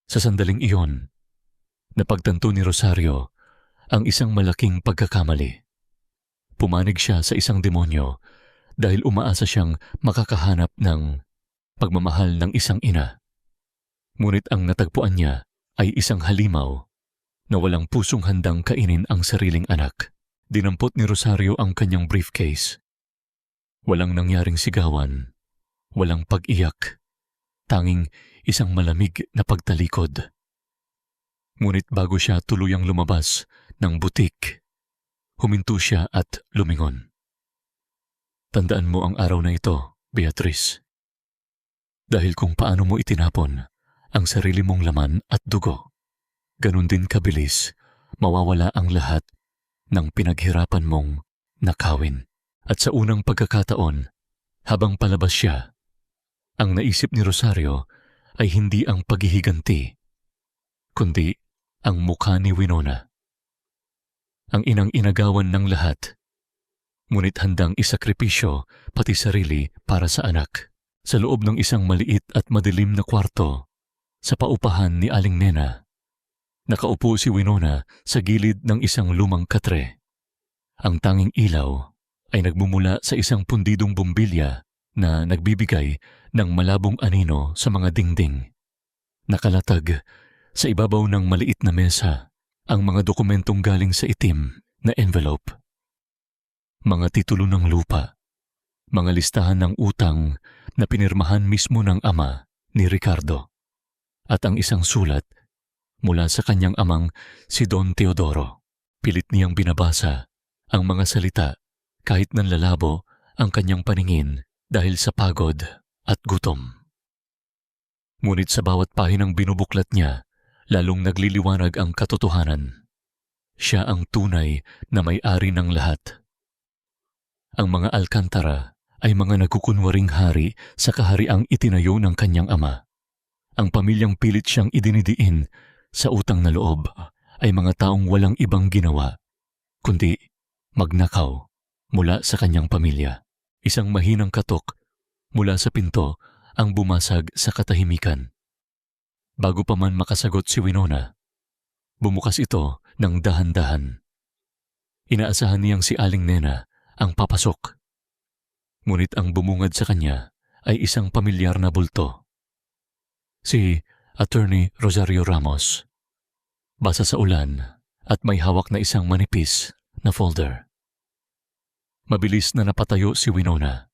Sa sandaling iyon, napagtanto ni Rosario ang isang malaking pagkakamali. Pumanig siya sa isang demonyo dahil umaasa siyang makakahanap ng pagmamahal ng isang ina. Ngunit ang natagpuan niya ay isang halimaw na walang pusong handang kainin ang sariling anak. Dinampot ni Rosario ang kanyang briefcase. Walang nangyaring sigawan, walang pag-iyak, tanging isang malamig na pagtalikod. Ngunit bago siya tuluyang lumabas ng butik, huminto siya at lumingon. Tandaan mo ang araw na ito, Beatrice. Dahil kung paano mo itinapon ang sarili mong laman at dugo, ganun din kabilis mawawala ang lahat ng pinaghirapan mong nakawin. At sa unang pagkakataon, habang palabas siya, ang naisip ni Rosario ay hindi ang paghihiganti, kundi ang mukha ni Winona. Ang inang inagawan ng lahat, ngunit handang isakripisyo pati sarili para sa anak. Sa loob ng isang maliit at madilim na kwarto, sa paupahan ni Aling Nena, nakaupo si Winona sa gilid ng isang lumang katre. Ang tanging ilaw ay nagmumula sa isang pundidong bumbilya na nagbibigay ng malabong anino sa mga dingding. Nakalatag sa ibabaw ng maliit na mesa ang mga dokumentong galing sa itim na envelope. Mga titulo ng lupa, mga listahan ng utang na pinirmahan mismo ng ama ni Ricardo, at ang isang sulat mula sa kanyang amang si Don Teodoro. Pilit niyang binabasa ang mga salita kahit nanlalabo ang kanyang paningin dahil sa pagod at gutom. Ngunit sa bawat pahinang binubuklat niya, lalong nagliliwanag ang katotohanan. Siya ang tunay na may-ari ng lahat. Ang mga Alcantara ay mga nagkukunwaring hari sa kahariang itinayo ng kanyang ama. Ang pamilyang pilit siyang idinidiin sa utang na loob ay mga taong walang ibang ginawa, kundi magnakaw mula sa kanyang pamilya. Isang mahinang katok mula sa pinto ang bumasag sa katahimikan. Bago pa man makasagot si Winona, bumukas ito ng dahan-dahan. Inaasahan niyang si Aling Nena ang papasok. Ngunit ang bumungad sa kanya ay isang pamilyar na bulto. Si Attorney Rosario Ramos. Basa sa ulan at may hawak na isang manipis na folder. Mabilis na napatayo si Winona.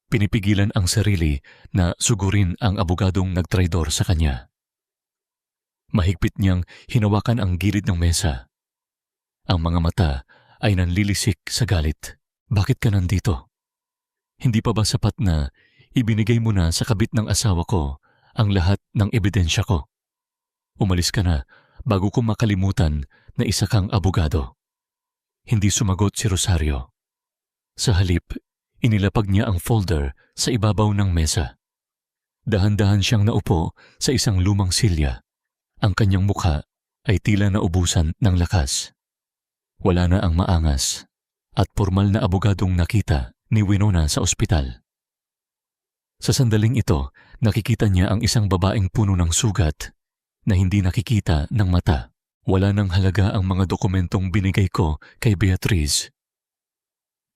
Pinipigilan ang sarili na sugurin ang abogadong nagtraidor sa kanya. Mahigpit niyang hinawakan ang gilid ng mesa. Ang mga mata ay nanlilisik sa galit. Bakit ka nandito? Hindi pa ba sapat na ibinigay mo na sa kabit ng asawa ko ang lahat ng ebidensya ko? Umalis ka na bago ko makalimutan na isa kang abogado. Hindi sumagot si Rosario. Sa halip, inilapag niya ang folder sa ibabaw ng mesa. Dahan-dahan siyang naupo sa isang lumang silya. Ang kanyang mukha ay tila naubusan ng lakas. Wala na ang maangas at formal na abogadong nakita ni Winona sa ospital. Sa sandaling ito, nakikita niya ang isang babaeng puno ng sugat na hindi nakikita ng mata. Wala nang halaga ang mga dokumentong binigay ko kay Beatrice.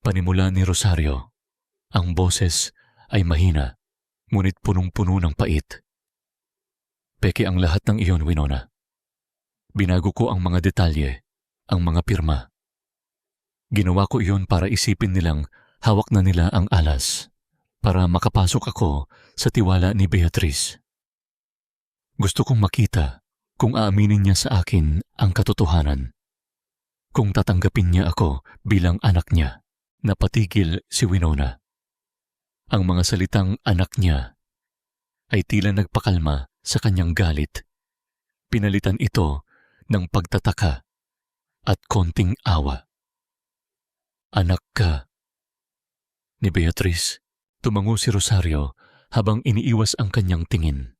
Panimula ni Rosario, ang boses ay mahina, ngunit punong-puno ng pait. Peke ang lahat ng iyon, Winona. Binago ko ang mga detalye, ang mga pirma. Ginawa ko iyon para isipin nilang hawak na nila ang alas, para makapasok ako sa tiwala ni Beatrice. Gusto kong makita kung aaminin niya sa akin ang katotohanan. Kung tatanggapin niya ako bilang anak niya. Napatigil si Winona. Ang mga salitang anak niya ay tila nagpakalma sa kanyang galit. Pinalitan ito ng pagtataka at konting awa. Anak ka ni Beatrice. Tumango si Rosario habang iniiwas ang kanyang tingin.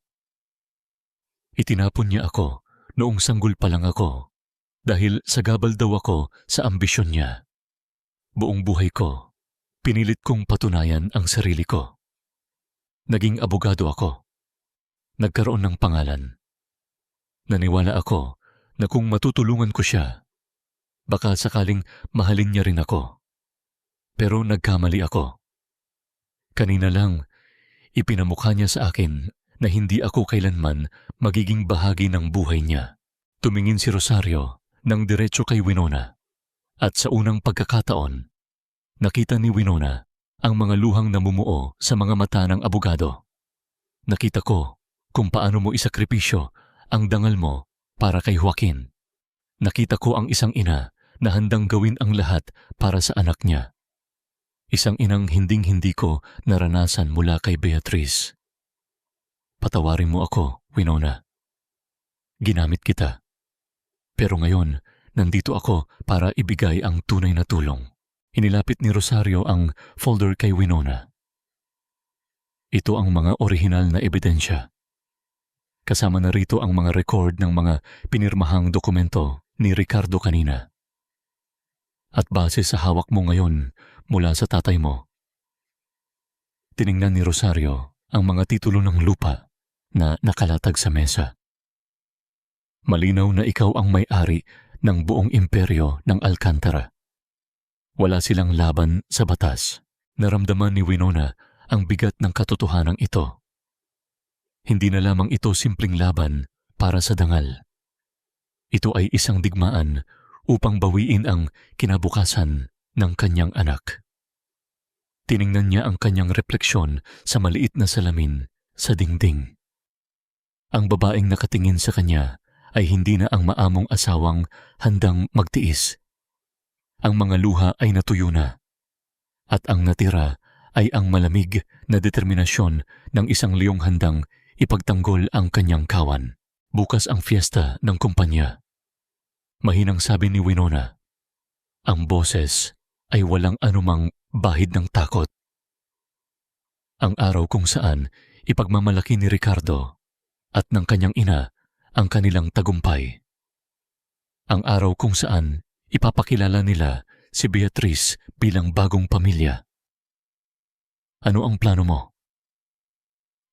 Itinapon niya ako noong sanggol pa lang ako dahil sagabal daw ako sa ambisyon niya. Buong buhay ko, pinilit kong patunayan ang sarili ko. Naging abogado ako. Nagkaroon ng pangalan. Naniwala ako na kung matutulungan ko siya, baka sakaling mahalin niya rin ako. Pero nagkamali ako. Kanina lang, ipinamukha niya sa akin na hindi ako kailanman magiging bahagi ng buhay niya. Tumingin si Rosario ng diretso kay Winona. At sa unang pagkakataon, nakita ni Winona ang mga luhang namumuo sa mga mata ng abogado. Nakita ko kung paano mo isakripisyo ang dangal mo para kay Joaquin. Nakita ko ang isang ina na handang gawin ang lahat para sa anak niya. Isang inang hinding-hindi ko naranasan mula kay Beatrice. Patawarin mo ako, Winona. Ginamit kita. Pero ngayon, nandito ako para ibigay ang tunay na tulong. Inilapit ni Rosario ang folder kay Winona. Ito ang mga orihinal na ebidensya. Kasama na rito ang mga record ng mga pinirmahang dokumento ni Ricardo kanina. At base sa hawak mo ngayon mula sa tatay mo. Tiningnan ni Rosario ang mga titulo ng lupa na nakalatag sa mesa. Malinaw na ikaw ang may-ari ng buong imperyo ng Alcantara. Wala silang laban sa batas. Naramdaman ni Winona ang bigat ng katotohanan ito. Hindi na lamang ito simpleng laban para sa dangal. Ito ay isang digmaan upang bawiin ang kinabukasan ng kanyang anak. Tiningnan niya ang kanyang refleksyon sa maliit na salamin sa dingding. Ang babaeng nakatingin sa kanya ay hindi na ang maamong asawang handang magtiis. Ang mga luha ay natuyo na, at ang natira ay ang malamig na determinasyon ng isang liyong handang ipagtanggol ang kanyang kawan. Bukas ang fiesta ng kumpanya. Mahinang sabi ni Winona, ang boses ay walang anumang bahid ng takot. Ang araw kung saan ipagmamalaki ni Ricardo at ng kanyang ina ang kanilang tagumpay. Ang araw kung saan ipapakilala nila si Beatrice bilang bagong pamilya. Ano ang plano mo?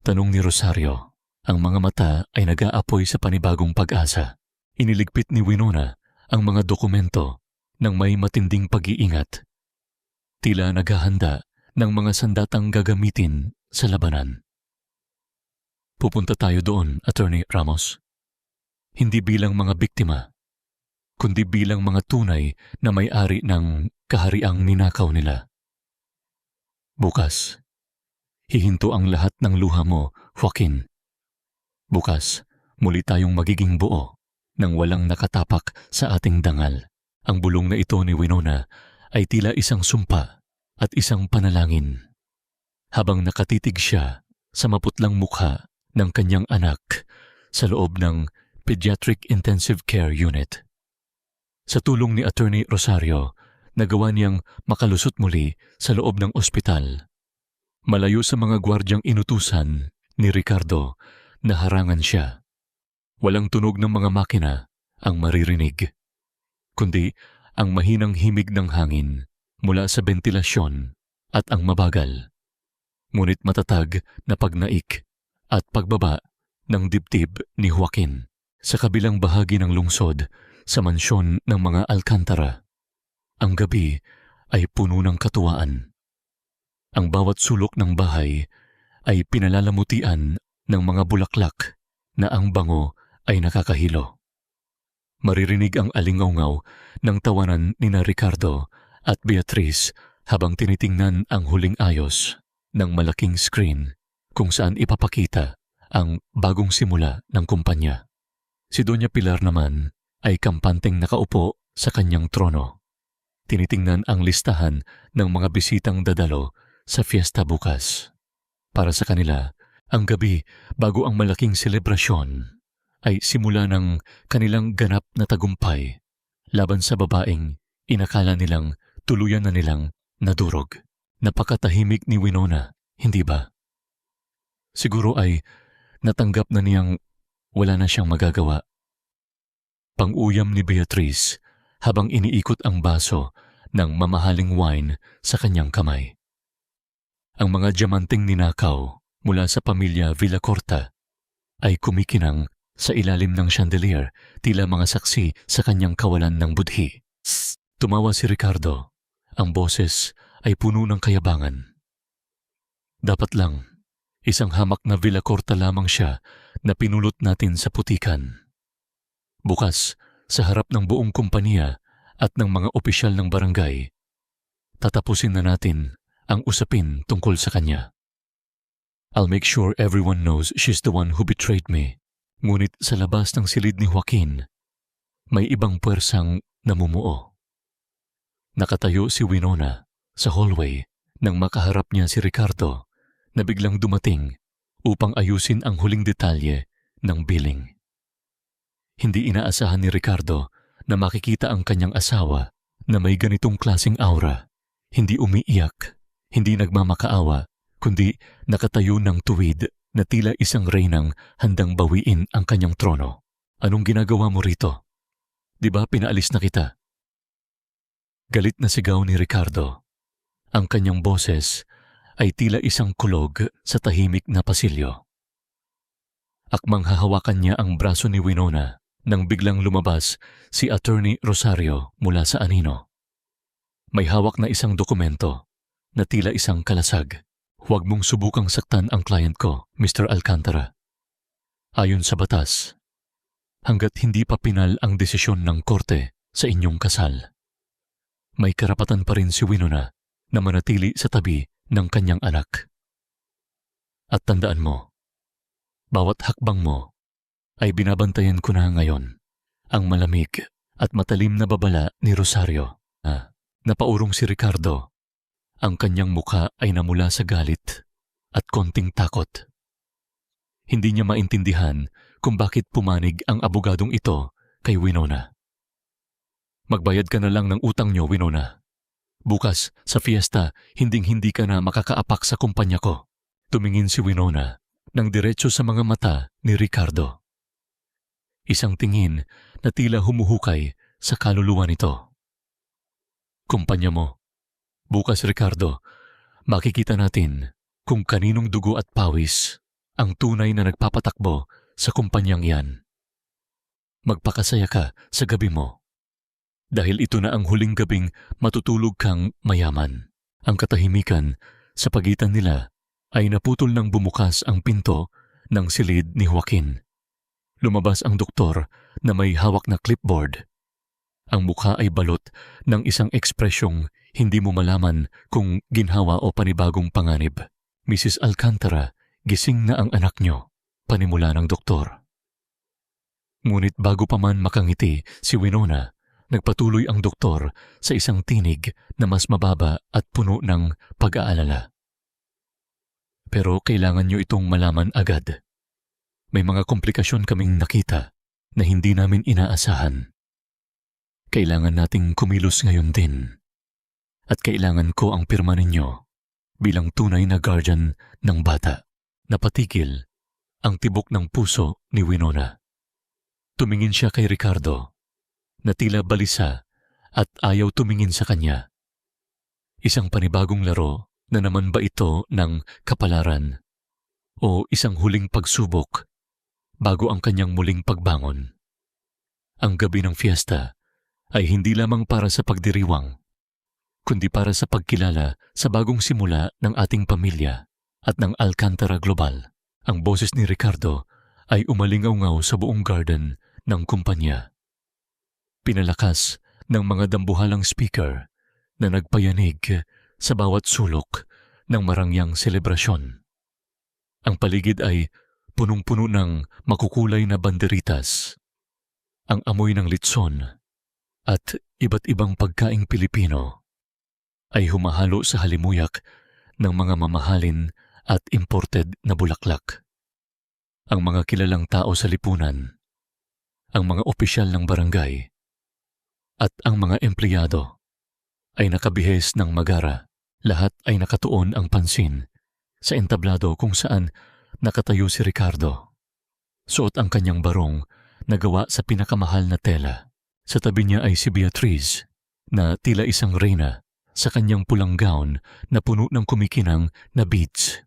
Tanong ni Rosario. Ang mga mata ay nag-aapoy sa panibagong pag-asa. Iniligpit ni Winona ang mga dokumento ng may matinding pag-iingat. Tila naghahanda ng mga sandatang gagamitin sa labanan. Pupunta tayo doon, Attorney Ramos. Hindi bilang mga biktima, kundi bilang mga tunay na may-ari ng kahariang ninakaw nila. Bukas, hihinto ang lahat ng luha mo, Joaquin. Bukas, muli tayong magiging buo nang walang nakatapak sa ating dangal. Ang bulong na ito ni Winona ay tila isang sumpa at isang panalangin. Habang nakatitig siya sa maputlang mukha ng kanyang anak sa loob ng Pediatric Intensive Care Unit. Sa tulong ni Attorney Rosario, nagawa niyang makalusot muli sa loob ng ospital. Malayo sa mga gwardyang inutusan ni Ricardo na harangan siya. Walang tunog ng mga makina ang maririnig, kundi ang mahinang himig ng hangin mula sa bentilasyon at ang mabagal, ngunit matatag na pagnaik at pagbaba ng dibdib ni Joaquin. Sa kabilang bahagi ng lungsod, sa mansyon ng mga Alcantara, ang gabi ay puno ng katuwaan. Ang bawat sulok ng bahay ay pinalalamutian ng mga bulaklak na ang bango ay nakakahilo. Maririnig ang alingawngaw ng tawanan ni Ricardo at Beatrice habang tinitingnan ang huling ayos ng malaking screen kung saan ipapakita ang bagong simula ng kumpanya. Si Doña Pilar naman ay kampanteng nakaupo sa kanyang trono. Tinitingnan ang listahan ng mga bisitang dadalo sa fiesta bukas. Para sa kanila, ang gabi bago ang malaking selebrasyon ay simula ng kanilang ganap na tagumpay laban sa babaeng inakala nilang tuluyan na nilang nadurog. Napakatahimik ni Winona, hindi ba? Siguro ay natanggap na niyang wala na siyang magagawa. Pang-uyam ni Beatrice habang iniikot ang baso ng mamahaling wine sa kanyang kamay. Ang mga diamanteng ninakaw mula sa pamilya Villacorta ay kumikinang sa ilalim ng chandelier, tila mga saksi sa kanyang kawalan ng budhi. Tumawa si Ricardo. Ang boses ay puno ng kayabangan. Dapat lang, isang hamak na Villacorta lamang siya na pinulot natin sa putikan. Bukas, sa harap ng buong kumpanya at ng mga opisyal ng barangay, tatapusin na natin ang usapin tungkol sa kanya. I'll make sure everyone knows she's the one who betrayed me. Ngunit sa labas ng silid ni Joaquin, may ibang puwersang namumuo. Nakatayo si Winona sa hallway nang makaharap niya si Ricardo na biglang dumating upang ayusin ang huling detalye ng billing. Hindi inaasahan ni Ricardo na makikita ang kanyang asawa na may ganitong klaseng aura, hindi umiiyak, hindi nagmamakaawa, kundi nakatayo ng tuwid na tila isang reynang handang bawiin ang kanyang trono. Anong ginagawa mo rito? Di ba pinaalis na kita? Galit na sigaw ni Ricardo. Ang kanyang boses ay tila isang kulog sa tahimik na pasilyo. Akmang hahawakan niya ang braso ni Winona nang biglang lumabas si Attorney Rosario mula sa anino. May hawak na isang dokumento na tila isang kalasag. Huwag mong subukang saktan ang client ko, Mr. Alcantara. Ayon sa batas, hanggat hindi pa pinal ang desisyon ng korte sa inyong kasal, may karapatan pa rin si Winona na manatili sa tabi ng kanyang anak. At tandaan mo, bawat hakbang mo ay binabantayan ko na ngayon. Ang malamig at matalim na babala ni Rosario. Napaurong si Ricardo. Ang kanyang muka ay namula sa galit at konting takot. Hindi niya maintindihan kung bakit pumanig ang abogadong ito kay Winona. Magbayad ka na lang ng utang niyo, Winona. Bukas, sa fiesta, hinding-hindi ka na makakaapak sa kumpanya ko. Tumingin si Winona ng diretso sa mga mata ni Ricardo. Isang tingin na tila humuhukay sa kaluluwa nito. Kumpanya mo. Bukas, Ricardo, makikita natin kung kaninong dugo at pawis ang tunay na nagpapatakbo sa kumpanyang iyan. Magpakasaya ka sa gabi mo. Dahil ito na ang huling gabing matutulog kang mayaman. Ang katahimikan sa pagitan nila ay naputol nang bumukas ang pinto ng silid ni Joaquin. Lumabas ang doktor na may hawak na clipboard. Ang mukha ay balot ng isang ekspresyong hindi mo malaman kung ginhawa o panibagong panganib. Mrs. Alcantara, gising na ang anak niyo, panimula ng doktor. Ngunit bago pa man makangiti si Winona, nagpatuloy ang doktor sa isang tinig na mas mababa at puno ng pag-aalala. Pero kailangan niyo itong malaman agad. May mga komplikasyon kaming nakita na hindi namin inaasahan. Kailangan nating kumilos ngayon din. At kailangan ko ang pirma ninyo bilang tunay na guardian ng bata. Napatigil ang tibok ng puso ni Winona. Tumingin siya kay Ricardo na tila balisa at ayaw tumingin sa kanya. Isang panibagong laro na naman ba ito ng kapalaran o isang huling pagsubok bago ang kanyang muling pagbangon? Ang gabi ng fiesta ay hindi lamang para sa pagdiriwang, kundi para sa pagkilala sa bagong simula ng ating pamilya at ng Alcantara Global. Ang boses ni Ricardo ay umalingaw-ngaw sa buong garden ng kumpanya. Pinalakas ng mga dambuhalang speaker na nagpayanig sa bawat sulok ng marangyang selebrasyon. Ang paligid ay punong-puno ng makukulay na banderitas. Ang amoy ng litson at iba't ibang pagkaing Pilipino ay humahalo sa halimuyak ng mga mamahalin at imported na bulaklak. Ang mga kilalang tao sa lipunan, ang mga opisyal ng barangay, at ang mga empleyado ay nakabihes ng magara. Lahat ay nakatuon ang pansin sa entablado kung saan nakatayo si Ricardo. Suot ang kanyang barong na gawa sa pinakamahal na tela. Sa tabi niya ay si Beatriz na tila isang reyna sa kanyang pulang gown na puno ng kumikinang na beads.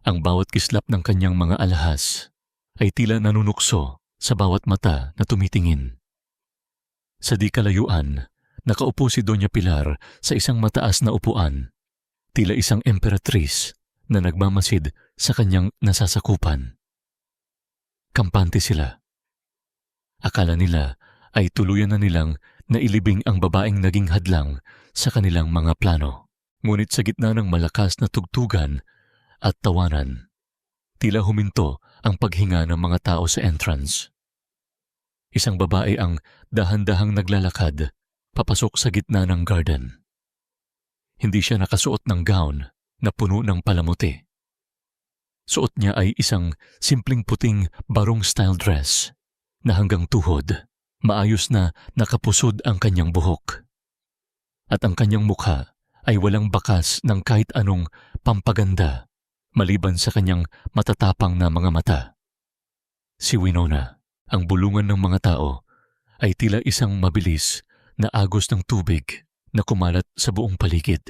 Ang bawat kislap ng kanyang mga alahas ay tila nanunukso sa bawat mata na tumitingin. Sa di kalayuan, nakaupo si Doña Pilar sa isang mataas na upuan, tila isang emperatriz na nagmamasid sa kanyang nasasakupan. Kampante sila. Akala nila ay tuluyan na nilang nailibing ang babaeng naging hadlang sa kanilang mga plano. Ngunit sa gitna ng malakas na tugtugan at tawanan, tila huminto ang paghinga ng mga tao sa entrance. Isang babae ang dahan-dahang naglalakad papasok sa gitna ng garden. Hindi siya nakasuot ng gown na puno ng palamuti. Suot niya ay isang simpleng puting barong-style dress na hanggang tuhod, maayos na nakapusod ang kanyang buhok. At ang kanyang mukha ay walang bakas ng kahit anong pampaganda maliban sa kanyang matatapang na mga mata. Si Winona, ang bulungan ng mga tao, ay tila isang mabilis na agos ng tubig na kumalat sa buong paligid.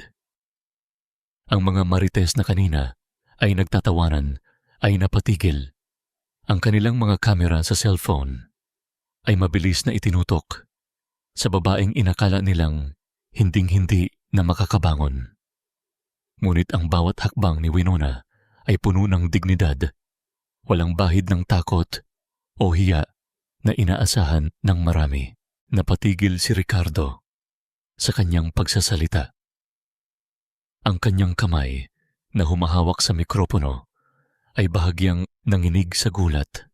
Ang mga marites na kanina ay nagtatawanan ay napatigil. Ang kanilang mga kamera sa cellphone ay mabilis na itinutok sa babaeng inakala nilang hinding-hindi na makakabangon. Ngunit ang bawat hakbang ni Winona ay puno ng dignidad, walang bahid ng takot o hiya na inaasahan ng marami. Napatigil si Ricardo sa kanyang pagsasalita. Ang kanyang kamay na humahawak sa mikropono ay bahagyang nanginig sa gulat.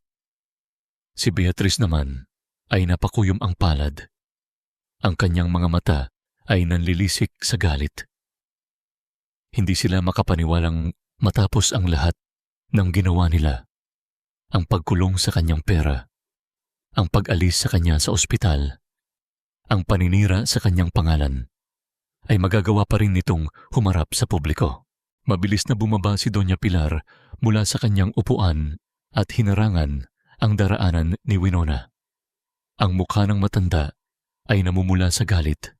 Si Beatriz naman ay napakuyom ang palad. Ang kanyang mga mata ay nanlilisik sa galit. Hindi sila makapaniwalang matapos ang lahat ng ginawa nila, ang pagkulong sa kanyang pera, ang pag-alis sa kanya sa ospital, ang paninira sa kanyang pangalan, ay magagawa pa rin nitong humarap sa publiko. Mabilis na bumaba si Doña Pilar mula sa kanyang upuan at hinarangan ang daraanan ni Winona. Ang mukha ng matanda ay namumula sa galit.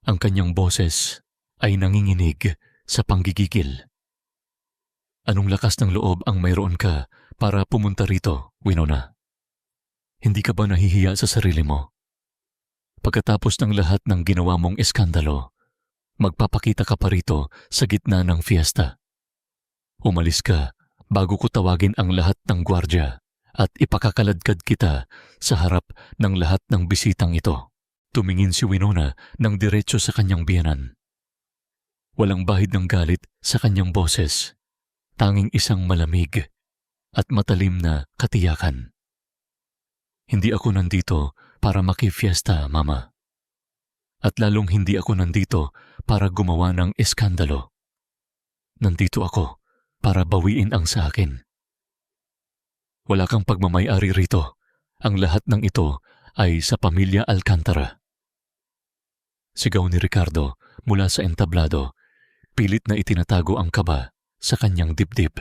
Ang kanyang boses ay nanginginig sa panggigigil. Anong lakas ng loob ang mayroon ka para pumunta rito, Winona? Hindi ka ba nahihiya sa sarili mo? Pagkatapos ng lahat ng ginawa mong eskandalo, magpapakita ka pa rito sa gitna ng fiesta. Umalis ka bago ko tawagin ang lahat ng gwardya at ipakakaladkad kita sa harap ng lahat ng bisitang ito. Tumingin si Winona ng diretso sa kanyang biyenan. Walang bahid ng galit sa kanyang boses. Tanging isang malamig at matalim na katiyakan. Hindi ako nandito para makifiesta, Mama. At lalong hindi ako nandito para gumawa ng eskandalo. Nandito ako para bawiin ang sa akin. Wala kang pagmamay-ari rito. Ang lahat ng ito ay sa pamilya Alcantara. Sigaw ni Ricardo mula sa entablado, pilit na itinatago ang kaba sa kanyang dibdib.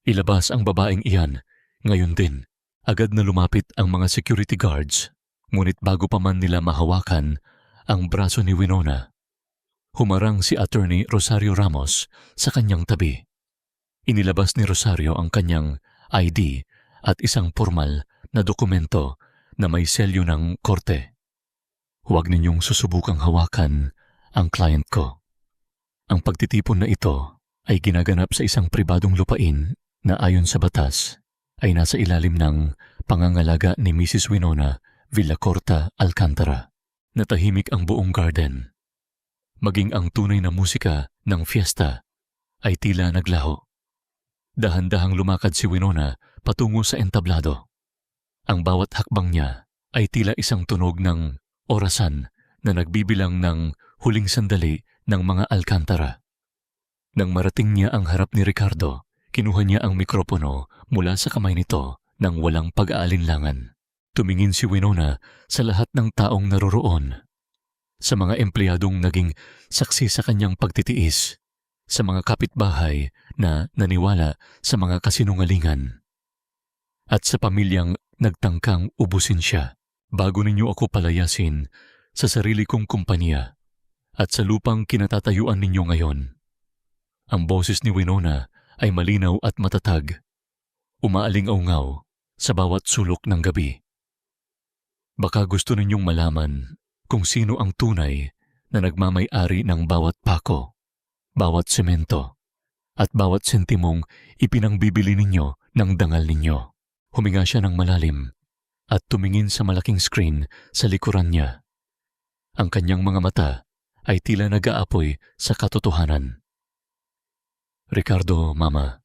Ilabas ang babaeng iyan. Ngayon din, agad na lumapit ang mga security guards. Ngunit bago pa man nila mahawakan ang braso ni Winona, humarang si Attorney Rosario Ramos sa kanyang tabi. Inilabas ni Rosario ang kanyang ID at isang formal na dokumento na may selyo ng korte. Huwag ninyong susubukang hawakan ang client ko. Ang pagtitipon na ito ay ginaganap sa isang pribadong lupain na ayon sa batas ay nasa ilalim ng pangangalaga ni Mrs. Winona Villacorta Alcantara. Natahimik ang buong garden. Maging ang tunay na musika ng fiesta ay tila naglaho. Dahan-dahang lumakad si Winona patungo sa entablado. Ang bawat hakbang niya ay tila isang tunog ng orasan na nagbibilang ng huling sandali ng mga Alcantara. Nang marating niya ang harap ni Ricardo, kinuha niya ang mikropono mula sa kamay nito nang walang pag-aalinlangan. Tumingin si Winona sa lahat ng taong naroroon, sa mga empleyadong naging saksi sa kanyang pagtitiis, sa mga kapitbahay na naniwala sa mga kasinungalingan, at sa pamilyang nagtangkang ubusin siya bago ninyo ako palayasin sa sarili kong kumpanya at sa lupang kinatatayuan ninyo ngayon. Ang boses ni Winona ay malinaw at matatag, umaaling-aungaw sa bawat sulok ng gabi. Baka gusto ninyong malaman kung sino ang tunay na nagmamay-ari ng bawat pako, bawat semento, at bawat sentimong ipinangbibili ninyo ng dangal ninyo. Huminga siya ng malalim at tumingin sa malaking screen sa likuran niya. Ang kanyang mga mata ay tila nag-aapoy sa katotohanan. Ricardo, Mama.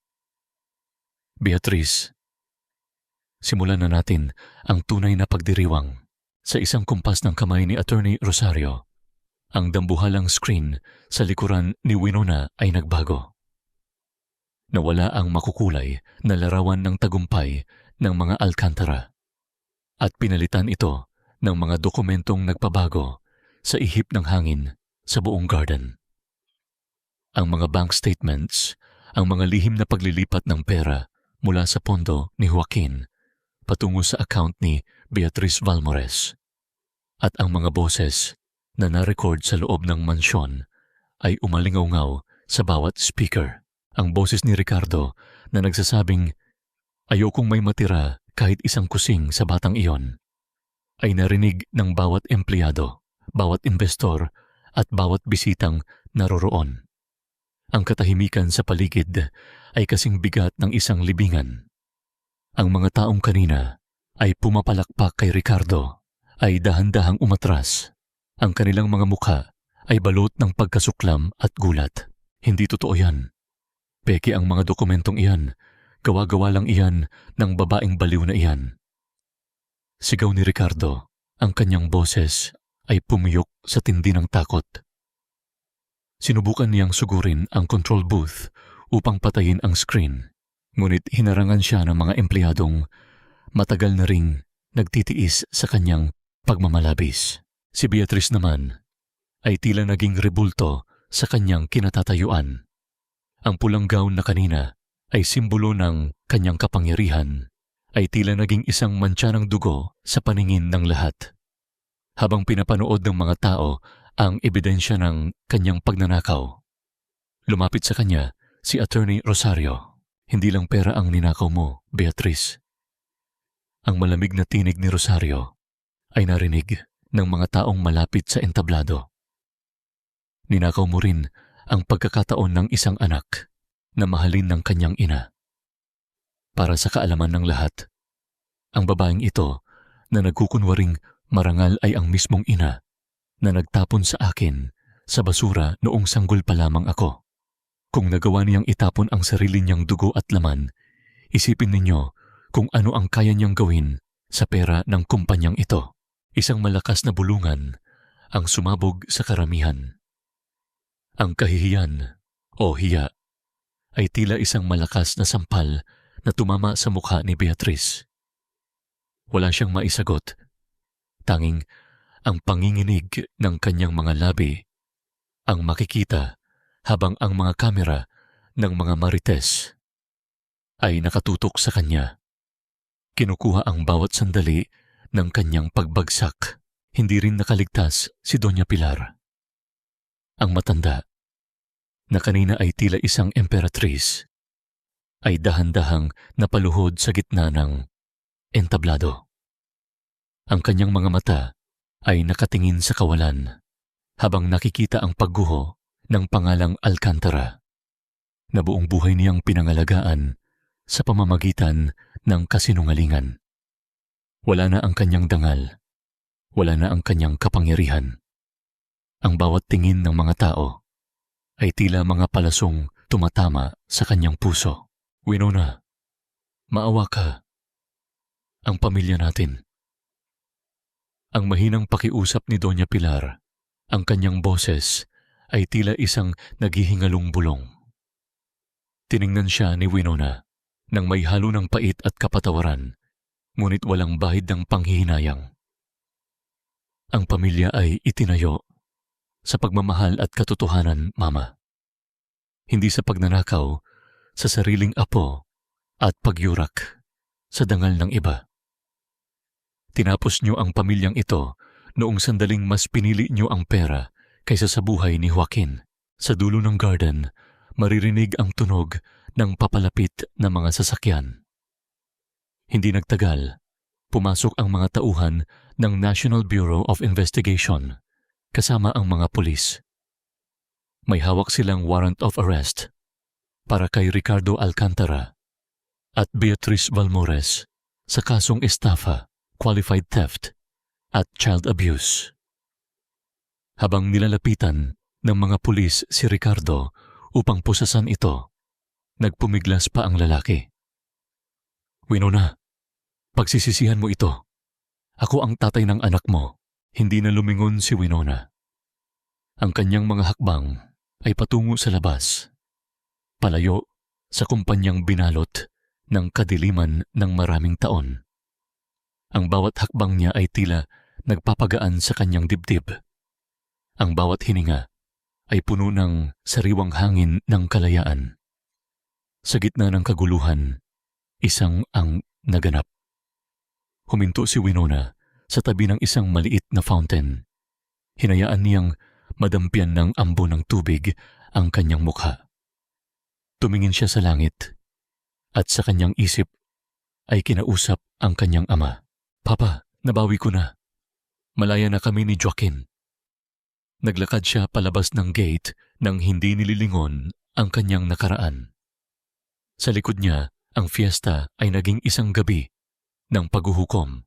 Beatrice, simulan na natin ang tunay na pagdiriwang. Sa isang kumpas ng kamay ni Attorney Rosario, ang dambuhalang screen sa likuran ni Winona ay nagbago. Nawala ang makukulay na larawan ng tagumpay ng mga Alcantara at pinalitan ito ng mga dokumentong nagpabago sa ihip ng hangin sa buong garden. Ang mga bank statements, ang mga lihim na paglilipat ng pera mula sa pondo ni Joaquin patungo sa account ni Beatrice Valmores, at ang mga boses na na-record sa loob ng mansyon ay umalingaw sa bawat speaker. Ang boses ni Ricardo na nagsasabing, "Ayokong may matira kahit isang kusing sa batang iyon," ay narinig ng bawat empleyado, bawat investor at bawat bisitang naroroon. Ang katahimikan sa paligid ay kasing bigat ng isang libingan. Ang mga taong kanina ay pumapalakpak kay Ricardo ay dahan-dahang umatras. Ang kanilang mga mukha ay balot ng pagkasuklam at gulat. Hindi totoo yan. Peke ang mga dokumentong iyan. Gawa-gawa lang iyan ng babaeng baliw na iyan. Sigaw ni Ricardo. Ang kanyang boses ay pumiyok sa tindi ng takot. Sinubukan niyang sugurin ang control booth upang patayin ang screen. Ngunit hinarangan siya ng mga empleyadong matagal na ring nagtitiis sa kanyang pagmamalabis. Si Beatrice naman ay tila naging rebulto sa kanyang kinatatayuan. Ang pulang gown na kanina ay simbolo ng kanyang kapangyarihan ay tila naging isang mantsa ng dugo sa paningin ng lahat. Habang pinapanood ng mga tao ang ebidensya ng kanyang pagnanakaw, lumapit sa kanya si Attorney Rosario. "Hindi lang pera ang ninakaw mo, Beatrice." Ang malamig na tinig ni Rosario ay narinig ng mga taong malapit sa entablado. "Ninakaw mo rin ang pagkakataon ng isang anak na mahalin ng kanyang ina. Para sa kaalaman ng lahat, ang babaeng ito na nagkukunwaring marangal ay ang mismong ina na nagtapon sa akin sa basura noong sanggol pa lamang ako. Kung nagawa niyang itapon ang sarili niyang dugo at laman, isipin ninyo kung ano ang kaya niyang gawin sa pera ng kumpanyang ito. Isang malakas na bulungan ang sumabog sa karamihan. Ang kahihiyan o hiya ay tila isang malakas na sampal na tumama sa mukha ni Beatrice. Wala siyang maisagot. Tanging ang panginginig ng kanyang mga labi ang makikita habang ang mga kamera ng mga marites ay nakatutok sa kanya. Kinukuha ang bawat sandali ng kanyang pagbagsak. Hindi rin nakaligtas si Doña Pilar. Ang matanda, na kanina ay tila isang emperatrice, ay dahan-dahang napaluhod sa gitna ng entablado. Ang kanyang mga mata ay nakatingin sa kawalan habang nakikita ang pagguho ng pangalang Alcantara na buong buhay niyang pinangalagaan sa pamamagitan ng kasinungalingan. Wala na ang kanyang dangal, wala na ang kanyang kapangyarihan. Ang bawat tingin ng mga tao ay tila mga palasong tumatama sa kanyang puso. "Winona, maawa ka. Ang pamilya natin." Ang mahinang pakiusap ni Doña Pilar, ang kanyang boses ay tila isang naghihingalong bulong. Tiningnan siya ni Winona nang may halo ng pait at kapatawaran, ngunit walang bahid ng panghihinayang. Ang pamilya ay itinayo sa pagmamahal at katotohanan, Mama. Hindi sa pagnanakaw, sa sariling apo at pagyurak sa dangal ng iba. Tinapos niyo ang pamilyang ito noong sandaling mas pinili niyo ang pera kaysa sa buhay ni Joaquin. Sa dulo ng garden, maririnig ang tunog ng papalapit na mga sasakyan. Hindi nagtagal, pumasok ang mga tauhan ng National Bureau of Investigation kasama ang mga pulis. May hawak silang warrant of arrest para kay Ricardo Alcantara at Beatrice Valmores sa kasong estafa, qualified theft at child abuse. Habang nilalapitan ng mga pulis si Ricardo upang pusasan ito, nagpumiglas pa ang lalaki. Winona, pagsisisihan mo ito. Ako ang tatay ng anak mo. Hindi na lumingon si Winona. Ang kanyang mga hakbang ay patungo sa labas, palayo sa kumpanyang binalot ng kadiliman ng maraming taon. Ang bawat hakbang niya ay tila nagpapagaan sa kanyang dibdib. Ang bawat hininga ay puno ng sariwang hangin ng kalayaan. Sa gitna ng kaguluhan, isang ang naganap. Huminto si Winona sa tabi ng isang maliit na fountain. Hinayaan niyang madampian ng ambo ng tubig ang kanyang mukha. Tumingin siya sa langit at sa kanyang isip ay kinausap ang kanyang ama. Papa, nabawi ko na. Malaya na kami ni Joaquin. Naglakad siya palabas ng gate nang hindi nililingon ang kanyang nakaraan. Sa likod niya, ang fiesta ay naging isang gabi ng paghuhukom.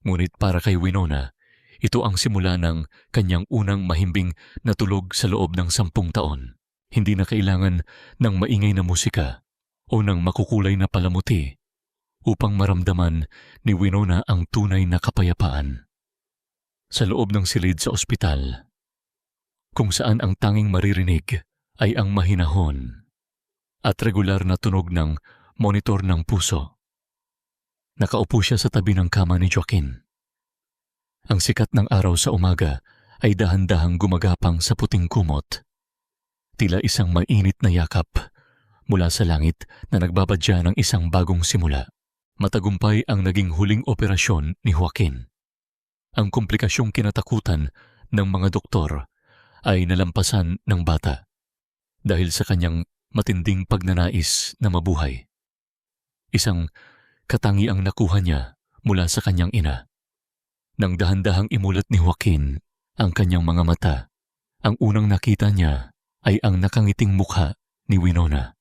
Ngunit para kay Winona, ito ang simula ng kanyang unang mahimbing na tulog sa loob ng 10 taon. Hindi na kailangan ng maingay na musika o ng makukulay na palamuti upang maramdaman ni Winona ang tunay na kapayapaan. Sa loob ng silid sa ospital, kung saan ang tanging maririnig ay ang mahinahon at regular na tunog ng monitor ng puso. Nakaupo siya sa tabi ng kama ni Joaquin. Ang sikat ng araw sa umaga ay dahan-dahang gumagapang sa puting kumot. Tila isang mainit na yakap mula sa langit na nagbabadya ng isang bagong simula. Matagumpay ang naging huling operasyon ni Joaquin. Ang komplikasyong kinatakutan ng mga doktor ay nalampasan ng bata dahil sa kanyang matinding pagnanais na mabuhay. Isang katangiang nakuha niya mula sa kanyang ina. Nang dahan-dahang imulat ni Joaquin ang kanyang mga mata, ang unang nakita niya ay ang nakangiting mukha ni Winona,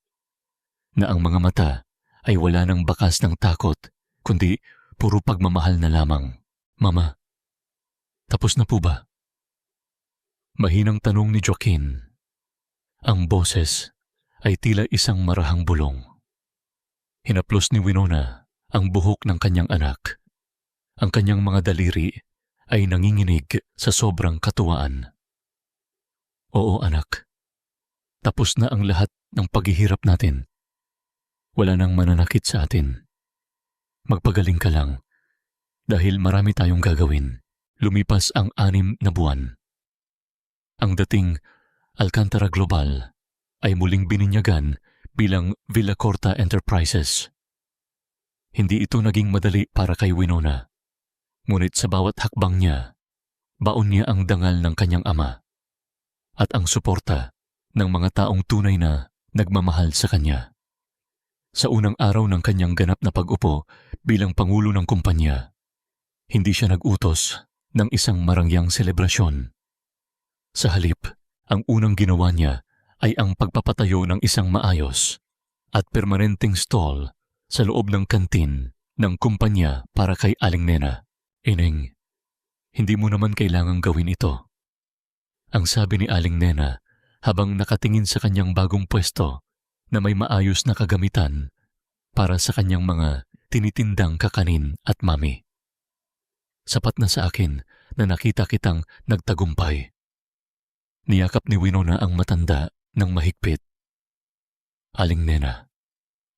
na ang mga mata ay wala ng bakas ng takot, kundi puro pagmamahal na lamang. Mama, tapos na po ba? Mahinang tanong ni Joaquin. Ang boses ay tila isang marahang bulong. Hinaplos ni Winona ang buhok ng kanyang anak. Ang kanyang mga daliri ay nanginginig sa sobrang katuwaan. Oo, anak. Tapos na ang lahat ng paghihirap natin. Wala nang mananakit sa atin. Magpagaling ka lang dahil marami tayong gagawin. Lumipas ang 6 na buwan. Ang dating Alcantara Global ay muling bininyagan bilang Villacorta Enterprises. Hindi ito naging madali para kay Winona. Ngunit sa bawat hakbang niya, baon niya ang dangal ng kanyang ama at ang suporta ng mga taong tunay na nagmamahal sa kanya. Sa unang araw ng kanyang ganap na pag-upo bilang pangulo ng kumpanya, hindi siya nag-utos ng isang marangyang selebrasyon. Sa halip, ang unang ginawa niya ay ang pagpapatayo ng isang maayos at permanenteng stall sa loob ng kantin ng kumpanya para kay Aling Nena. Ineng, hindi mo naman kailangang gawin ito. Ang sabi ni Aling Nena habang nakatingin sa kanyang bagong pwesto na may maayos na kagamitan para sa kanyang mga tinitindang kakanin at mami. Sapat na sa akin na nakita kitang nagtagumpay. Niyakap ni Winona ang matanda ng mahigpit. Aling Nena,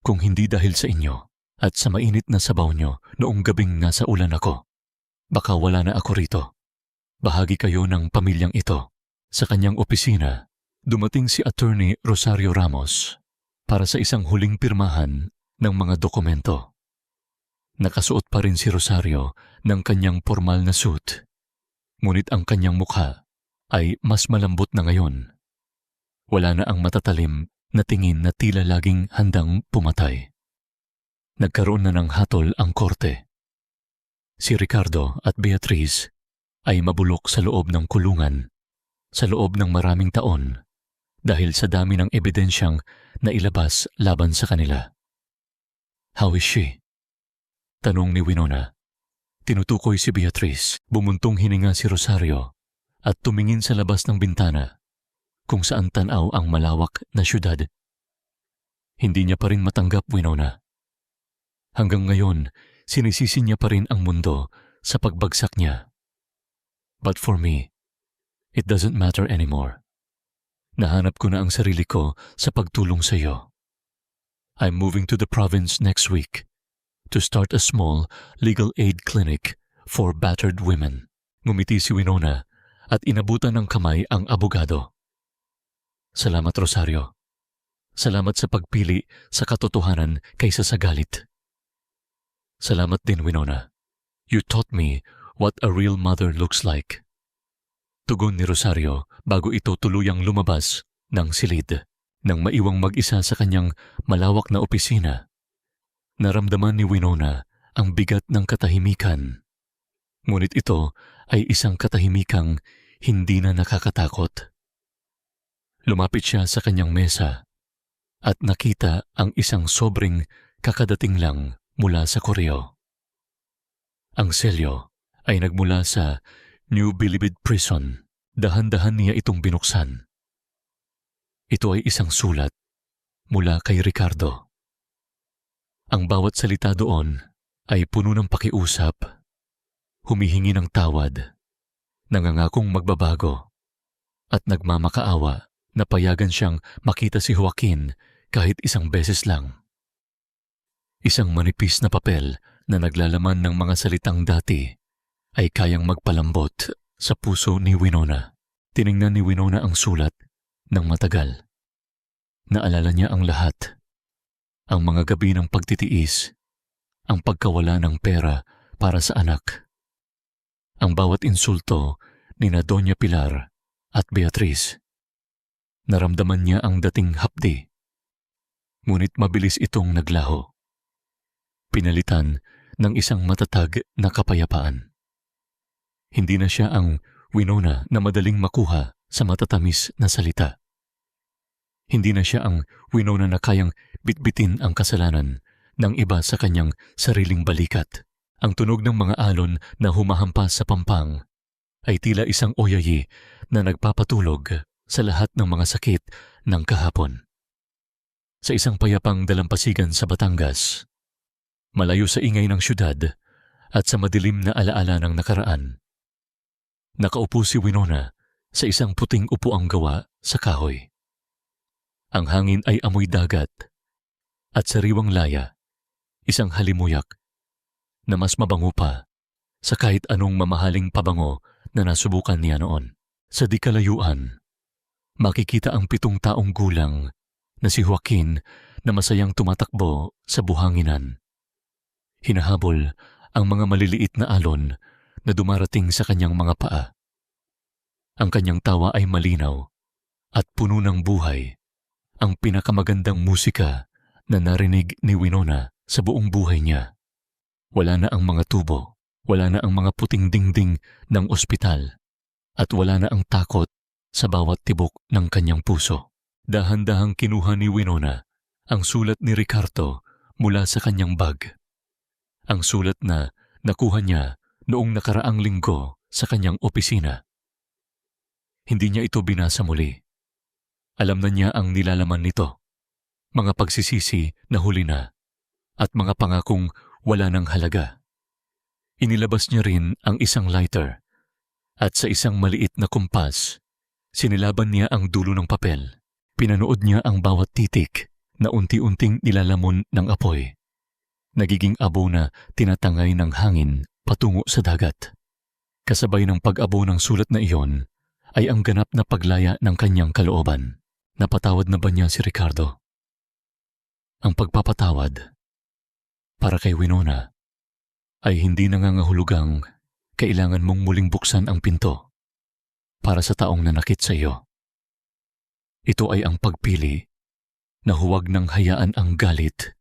kung hindi dahil sa inyo at sa mainit na sabaw nyo noong gabing nasa ulan ako, baka wala na ako rito. Bahagi kayo ng pamilyang ito. Sa kanyang opisina, dumating si Attorney Rosario Ramos para sa isang huling pirmahan ng mga dokumento. Nakasuot pa rin si Rosario ng kanyang formal na suit, ngunit ang kanyang mukha ay mas malambot na ngayon. Wala na ang matatalim na tingin na tila laging handang pumatay. Nagkaroon na ng hatol ang korte. Si Ricardo at Beatriz ay mabulok sa loob ng kulungan, sa loob ng maraming taon, dahil sa dami ng ebidensyang nailabas laban sa kanila. How is she? Tanong ni Winona. Tinutukoy si Beatriz. Bumuntong hininga si Rosario at tumingin sa labas ng bintana kung saan tanaw ang malawak na syudad. Hindi niya pa rin matanggap, Winona. Hanggang ngayon, sinisisi niya pa rin ang mundo sa pagbagsak niya. But for me, it doesn't matter anymore. Nahanap ko na ang sarili ko sa pagtulong sa iyo. I'm moving to the province next week to start a small legal aid clinic for battered women. Ngumiti si Winona at inabutan ng kamay ang abogado. Salamat, Rosario. Salamat sa pagpili sa katotohanan kaysa sa galit. Salamat din, Winona. You taught me what a real mother looks like. Tugon ni Rosario bago ito tuluyang lumabas ng silid. Nang maiwang mag-isa sa kanyang malawak na opisina, naramdaman ni Winona ang bigat ng katahimikan. Ngunit ito ay isang katahimikang hindi na nakakatakot. Lumapit siya sa kanyang mesa at nakita ang isang sobrang kakadating lang mula sa Koreo. Ang selyo ay nagmula sa New Bilibid Prison. Dahan-dahan niya itong binuksan. Ito ay isang sulat mula kay Ricardo. Ang bawat salita doon ay puno ng pakiusap, humihingi ng tawad, nangangakong magbabago, at nagmamakaawa na payagan siyang makita si Joaquin kahit isang beses lang. Isang manipis na papel na naglalaman ng mga salitang dati ay kayang magpalambot sa puso ni Winona. Tiningnan ni Winona ang sulat ng matagal. Naalala niya ang lahat. Ang mga gabi ng pagtitiis, ang pagkawala ng pera para sa anak, ang bawat insulto ni na Doña Pilar at Beatriz. Naramdaman niya ang dating hapdi, ngunit mabilis itong naglaho. Pinalitan ng isang matatag na kapayapaan. Hindi na siya ang Winona na madaling makuha sa matatamis na salita. Hindi na siya ang Winona na kayang bitbitin ang kasalanan ng iba sa kanyang sariling balikat. Ang tunog ng mga alon na humahampas sa pampang ay tila isang oyayi na nagpapatulog sa lahat ng mga sakit ng kahapon. Sa isang payapang dalampasigan sa Batangas, malayo sa ingay ng syudad at sa madilim na alaala ng nakaraan, nakaupo si Winona sa isang puting upuang gawa sa kahoy. Ang hangin ay amoy dagat at sariwang laya, isang halimuyak na mas mabango pa sa kahit anong mamahaling pabango na nasubukan niya noon. Sa di kalayuan, makikita ang 7 taong gulang na si Joaquin na masayang tumatakbo sa buhanginan. Hinahabol ang mga maliliit na alon na dumarating sa kanyang mga paa. Ang kanyang tawa ay malinaw at puno ng buhay, ang pinakamagandang musika na narinig ni Winona sa buong buhay niya. Wala na ang mga tubo, wala na ang mga puting dingding ng ospital, at wala na ang takot sa bawat tibok ng kanyang puso. Dahan-dahang kinuha ni Winona ang sulat ni Ricardo mula sa kanyang bag. Ang sulat na nakuha niya noong nakaraang linggo sa kanyang opisina. Hindi niya ito binasa muli. Alam na niya ang nilalaman nito. Mga pagsisisi na huli na at mga pangakong wala ng halaga. Inilabas niya rin ang isang lighter at sa isang maliit na kumpas, sinilaban niya ang dulo ng papel. Pinanood niya ang bawat titik na unti-unting nilalamon ng apoy. Nagiging abo na tinatangay ng hangin patungo sa dagat. Kasabay ng pag-abo ng sulat na iyon, ay ang ganap na paglaya ng kanyang kalooban. Napatawad na ba niya si Ricardo? Ang pagpapatawad para kay Winona ay hindi nangangahulugang kailangan mong muling buksan ang pinto para sa taong nanakit sa iyo. Ito ay ang pagpili na huwag nang hayaan ang galit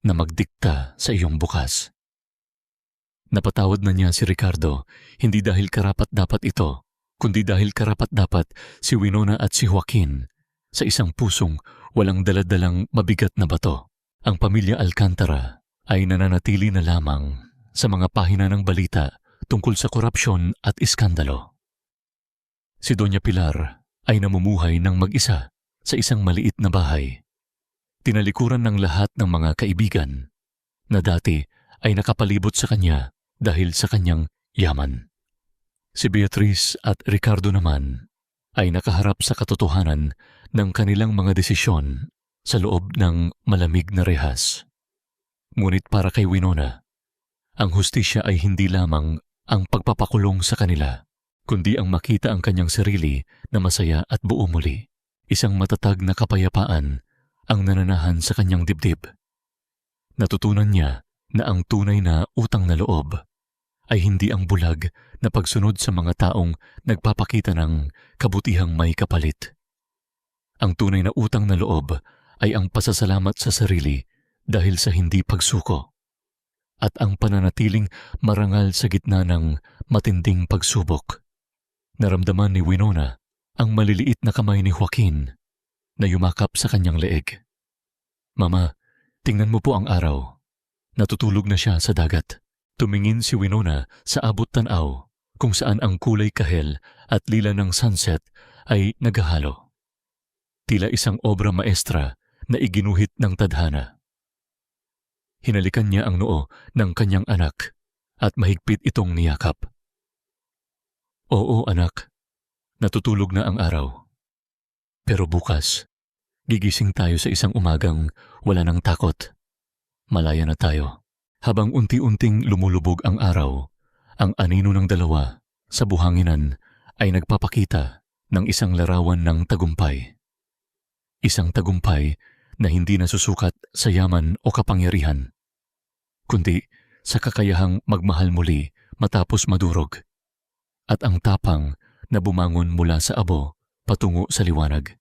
na magdikta sa iyong bukas. Napatawad na niya si Ricardo hindi dahil karapat-dapat ito, kundi dahil karapat-dapat si Winona at si Joaquin sa isang pusong walang daladalang mabigat na bato. Ang pamilya Alcantara ay nananatili na lamang sa mga pahina ng balita tungkol sa korupsyon at iskandalo. Si Doña Pilar ay namumuhay ng mag-isa sa isang maliit na bahay. Tinalikuran ng lahat ng mga kaibigan na dati ay nakapalibot sa kanya dahil sa kanyang yaman. Si Beatriz at Ricardo naman ay nakaharap sa katotohanan ng kanilang mga desisyon sa loob ng malamig na rehas. Ngunit para kay Winona, ang hustisya ay hindi lamang ang pagpapakulong sa kanila, kundi ang makita ang kanyang sarili na masaya at buo muli. Isang matatag na kapayapaan ang nananahan sa kanyang dibdib. Natutunan niya na ang tunay na utang na loob ay hindi ang bulag na pagsunod sa mga taong nagpapakita ng kabutihang may kapalit. Ang tunay na utang na loob ay ang pasasalamat sa sarili dahil sa hindi pagsuko at ang pananatiling marangal sa gitna ng matinding pagsubok. Naramdaman ni Winona ang maliliit na kamay ni Joaquin na yumakap sa kanyang leeg. Mama, tingnan mo po ang araw. Natutulog na siya sa dagat. Tumingin si Winona sa abot tanaw kung saan ang kulay kahel at lila ng sunset ay naghahalo. Tila isang obra maestra na iginuhit ng tadhana. Hinalikan niya ang noo ng kanyang anak at mahigpit itong niyakap. Oo, anak. Natutulog na ang araw. Pero bukas, gigising tayo sa isang umagang wala ng takot. Malaya na tayo. Habang unti-unting lumulubog ang araw, ang anino ng dalawa sa buhanginan ay nagpapakita ng isang larawan ng tagumpay. Isang tagumpay na hindi nasusukat sa yaman o kapangyarihan, kundi sa kakayahang magmahal muli matapos madurog, at ang tapang na bumangon mula sa abo patungo sa liwanag.